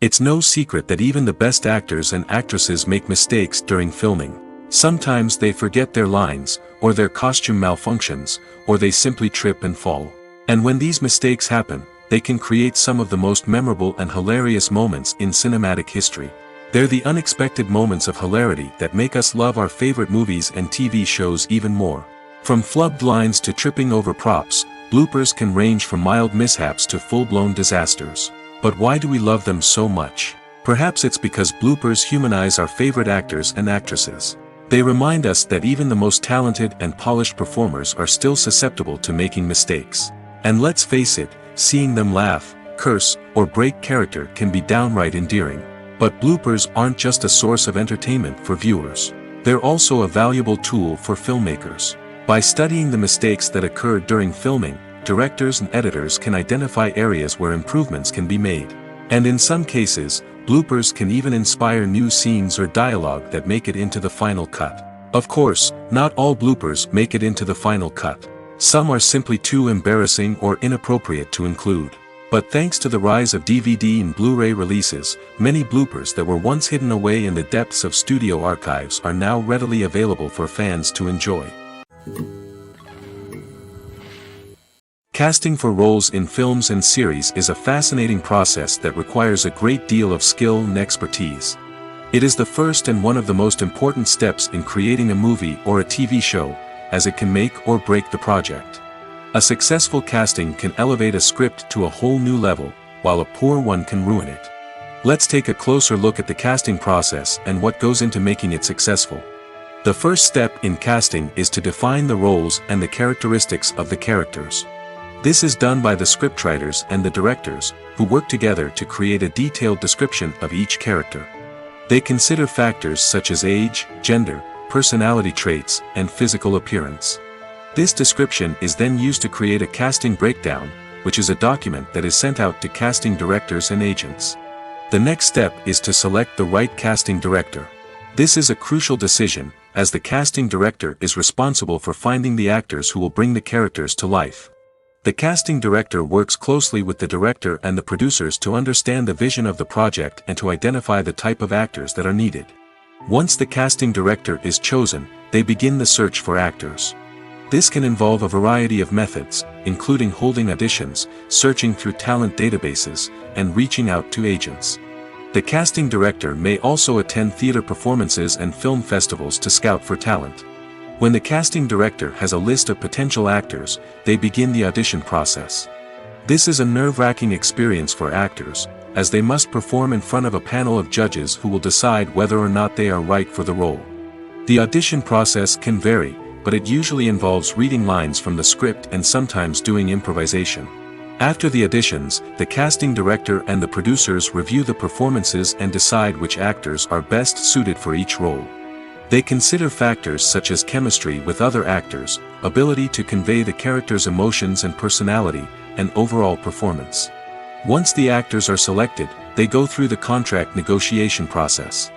It's no secret that even the best actors and actresses make mistakes during filming. Sometimes they forget their lines, or their costume malfunctions, or they simply trip and fall. And when these mistakes happen, they can create some of the most memorable and hilarious moments in cinematic history. They're the unexpected moments of hilarity that make us love our favorite movies and TV shows even more. From flubbed lines to tripping over props, bloopers can range from mild mishaps to full-blown disasters. But why do we love them so much? Perhaps it's because bloopers humanize our favorite actors and actresses. They remind us that even the most talented and polished performers are still susceptible to making mistakes. And let's face it, seeing them laugh, curse, or break character can be downright endearing. But bloopers aren't just a source of entertainment for viewers. They're also a valuable tool for filmmakers. By studying the mistakes that occurred during filming, directors and editors can identify areas where improvements can be made. And in some cases, bloopers can even inspire new scenes or dialogue that make it into the final cut. Of course, not all bloopers make it into the final cut. Some are simply too embarrassing or inappropriate to include. But thanks to the rise of DVD and Blu-ray releases, many bloopers that were once hidden away in the depths of studio archives are now readily available for fans to enjoy. Casting for roles in films and series is a fascinating process that requires a great deal of skill and expertise. It is the first and one of the most important steps in creating a movie or a TV show, as it can make or break the project. A successful casting can elevate a script to a whole new level, while a poor one can ruin it. Let's take a closer look at the casting process and what goes into making it successful. The first step in casting is to define the roles and the characteristics of the characters. This is done by the scriptwriters and the directors, who work together to create a detailed description of each character. They consider factors such as age, gender, personality traits, and physical appearance. This description is then used to create a casting breakdown, which is a document that is sent out to casting directors and agents. The next step is to select the right casting director. This is a crucial decision, as the casting director is responsible for finding the actors who will bring the characters to life. The casting director works closely with the director and the producers to understand the vision of the project and to identify the type of actors that are needed. Once the casting director is chosen, they begin the search for actors. This can involve a variety of methods, including holding auditions, searching through talent databases, and reaching out to agents. The casting director may also attend theater performances and film festivals to scout for talent. When the casting director has a list of potential actors, they begin the audition process. This is a nerve-wracking experience for actors, as they must perform in front of a panel of judges who will decide whether or not they are right for the role. The audition process can vary, but it usually involves reading lines from the script and sometimes doing improvisation. After the auditions, the casting director and the producers review the performances and decide which actors are best suited for each role. They consider factors such as chemistry with other actors, ability to convey the character's emotions and personality, and overall performance. Once the actors are selected, they go through the contract negotiation process.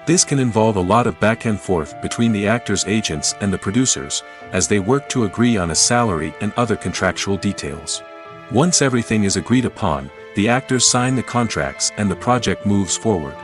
This can involve a lot of back and forth between the actors' agents and the producers, as they work to agree on a salary and other contractual details. Once everything is agreed upon, the actors sign the contracts and the project moves forward.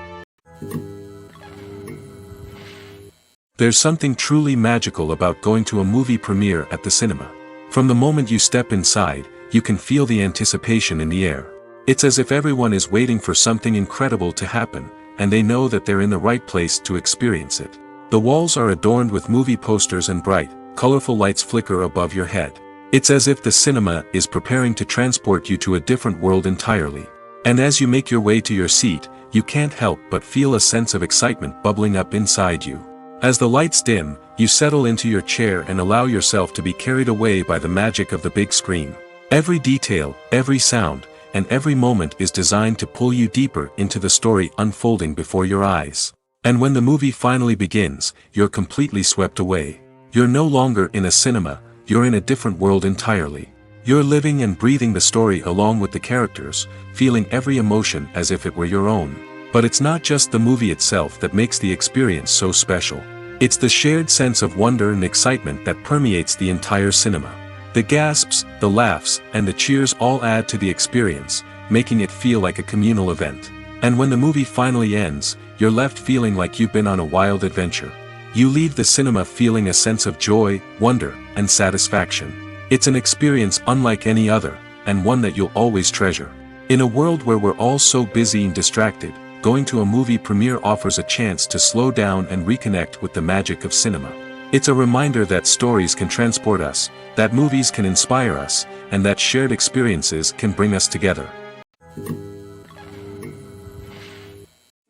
There's something truly magical about going to a movie premiere at the cinema. From the moment you step inside, you can feel the anticipation in the air. It's as if everyone is waiting for something incredible to happen, and they know that they're in the right place to experience it. The walls are adorned with movie posters and bright, colorful lights flicker above your head. It's as if the cinema is preparing to transport you to a different world entirely. And as you make your way to your seat, you can't help but feel a sense of excitement bubbling up inside you. As the lights dim, you settle into your chair and allow yourself to be carried away by the magic of the big screen. Every detail, every sound, and every moment is designed to pull you deeper into the story unfolding before your eyes. And when the movie finally begins, you're completely swept away. You're no longer in a cinema, you're in a different world entirely. You're living and breathing the story along with the characters, feeling every emotion as if it were your own. But it's not just the movie itself that makes the experience so special. It's the shared sense of wonder and excitement that permeates the entire cinema. The gasps, the laughs, and the cheers all add to the experience, making it feel like a communal event. And when the movie finally ends, you're left feeling like you've been on a wild adventure. You leave the cinema feeling a sense of joy, wonder, and satisfaction. It's an experience unlike any other, and one that you'll always treasure. In a world where we're all so busy and distracted, going to a movie premiere offers a chance to slow down and reconnect with the magic of cinema. It's a reminder that stories can transport us, that movies can inspire us, and that shared experiences can bring us together.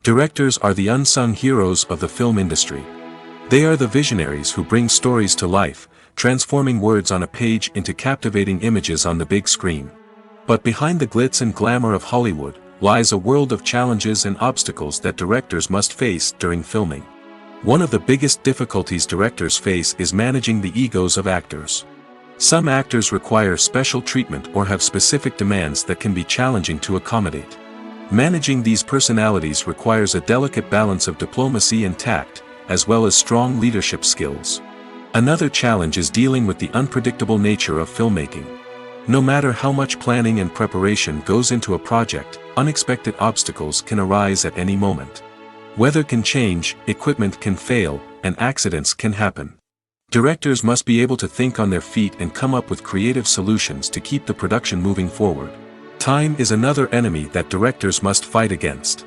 Directors are the unsung heroes of the film industry. They are the visionaries who bring stories to life, transforming words on a page into captivating images on the big screen. But behind the glitz and glamour of Hollywood, lies a world of challenges and obstacles that directors must face during filming. One of the biggest difficulties directors face is managing the egos of actors. Some actors require special treatment or have specific demands that can be challenging to accommodate. Managing these personalities requires a delicate balance of diplomacy and tact, as well as strong leadership skills. Another challenge is dealing with the unpredictable nature of filmmaking. No matter how much planning and preparation goes into a project, unexpected obstacles can arise at any moment. Weather can change, equipment can fail, and accidents can happen. Directors must be able to think on their feet and come up with creative solutions to keep the production moving forward. Time is another enemy that directors must fight against.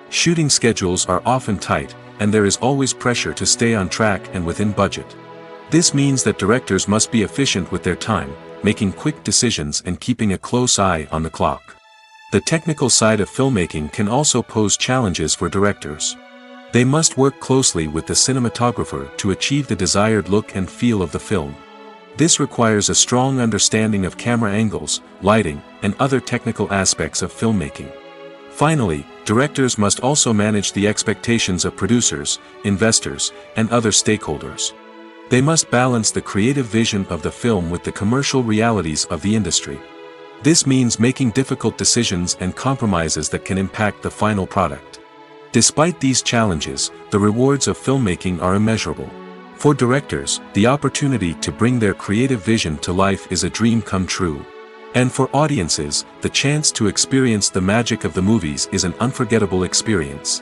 Shooting schedules are often tight, and there is always pressure to stay on track and within budget. This means that directors must be efficient with their time, making quick decisions and keeping a close eye on the clock. The technical side of filmmaking can also pose challenges for directors. They must work closely with the cinematographer to achieve the desired look and feel of the film. This requires a strong understanding of camera angles, lighting, and other technical aspects of filmmaking. Finally, directors must also manage the expectations of producers, investors, and other stakeholders. They must balance the creative vision of the film with the commercial realities of the industry. This means making difficult decisions and compromises that can impact the final product. Despite these challenges, the rewards of filmmaking are immeasurable. For directors, the opportunity to bring their creative vision to life is a dream come true. And for audiences, the chance to experience the magic of the movies is an unforgettable experience.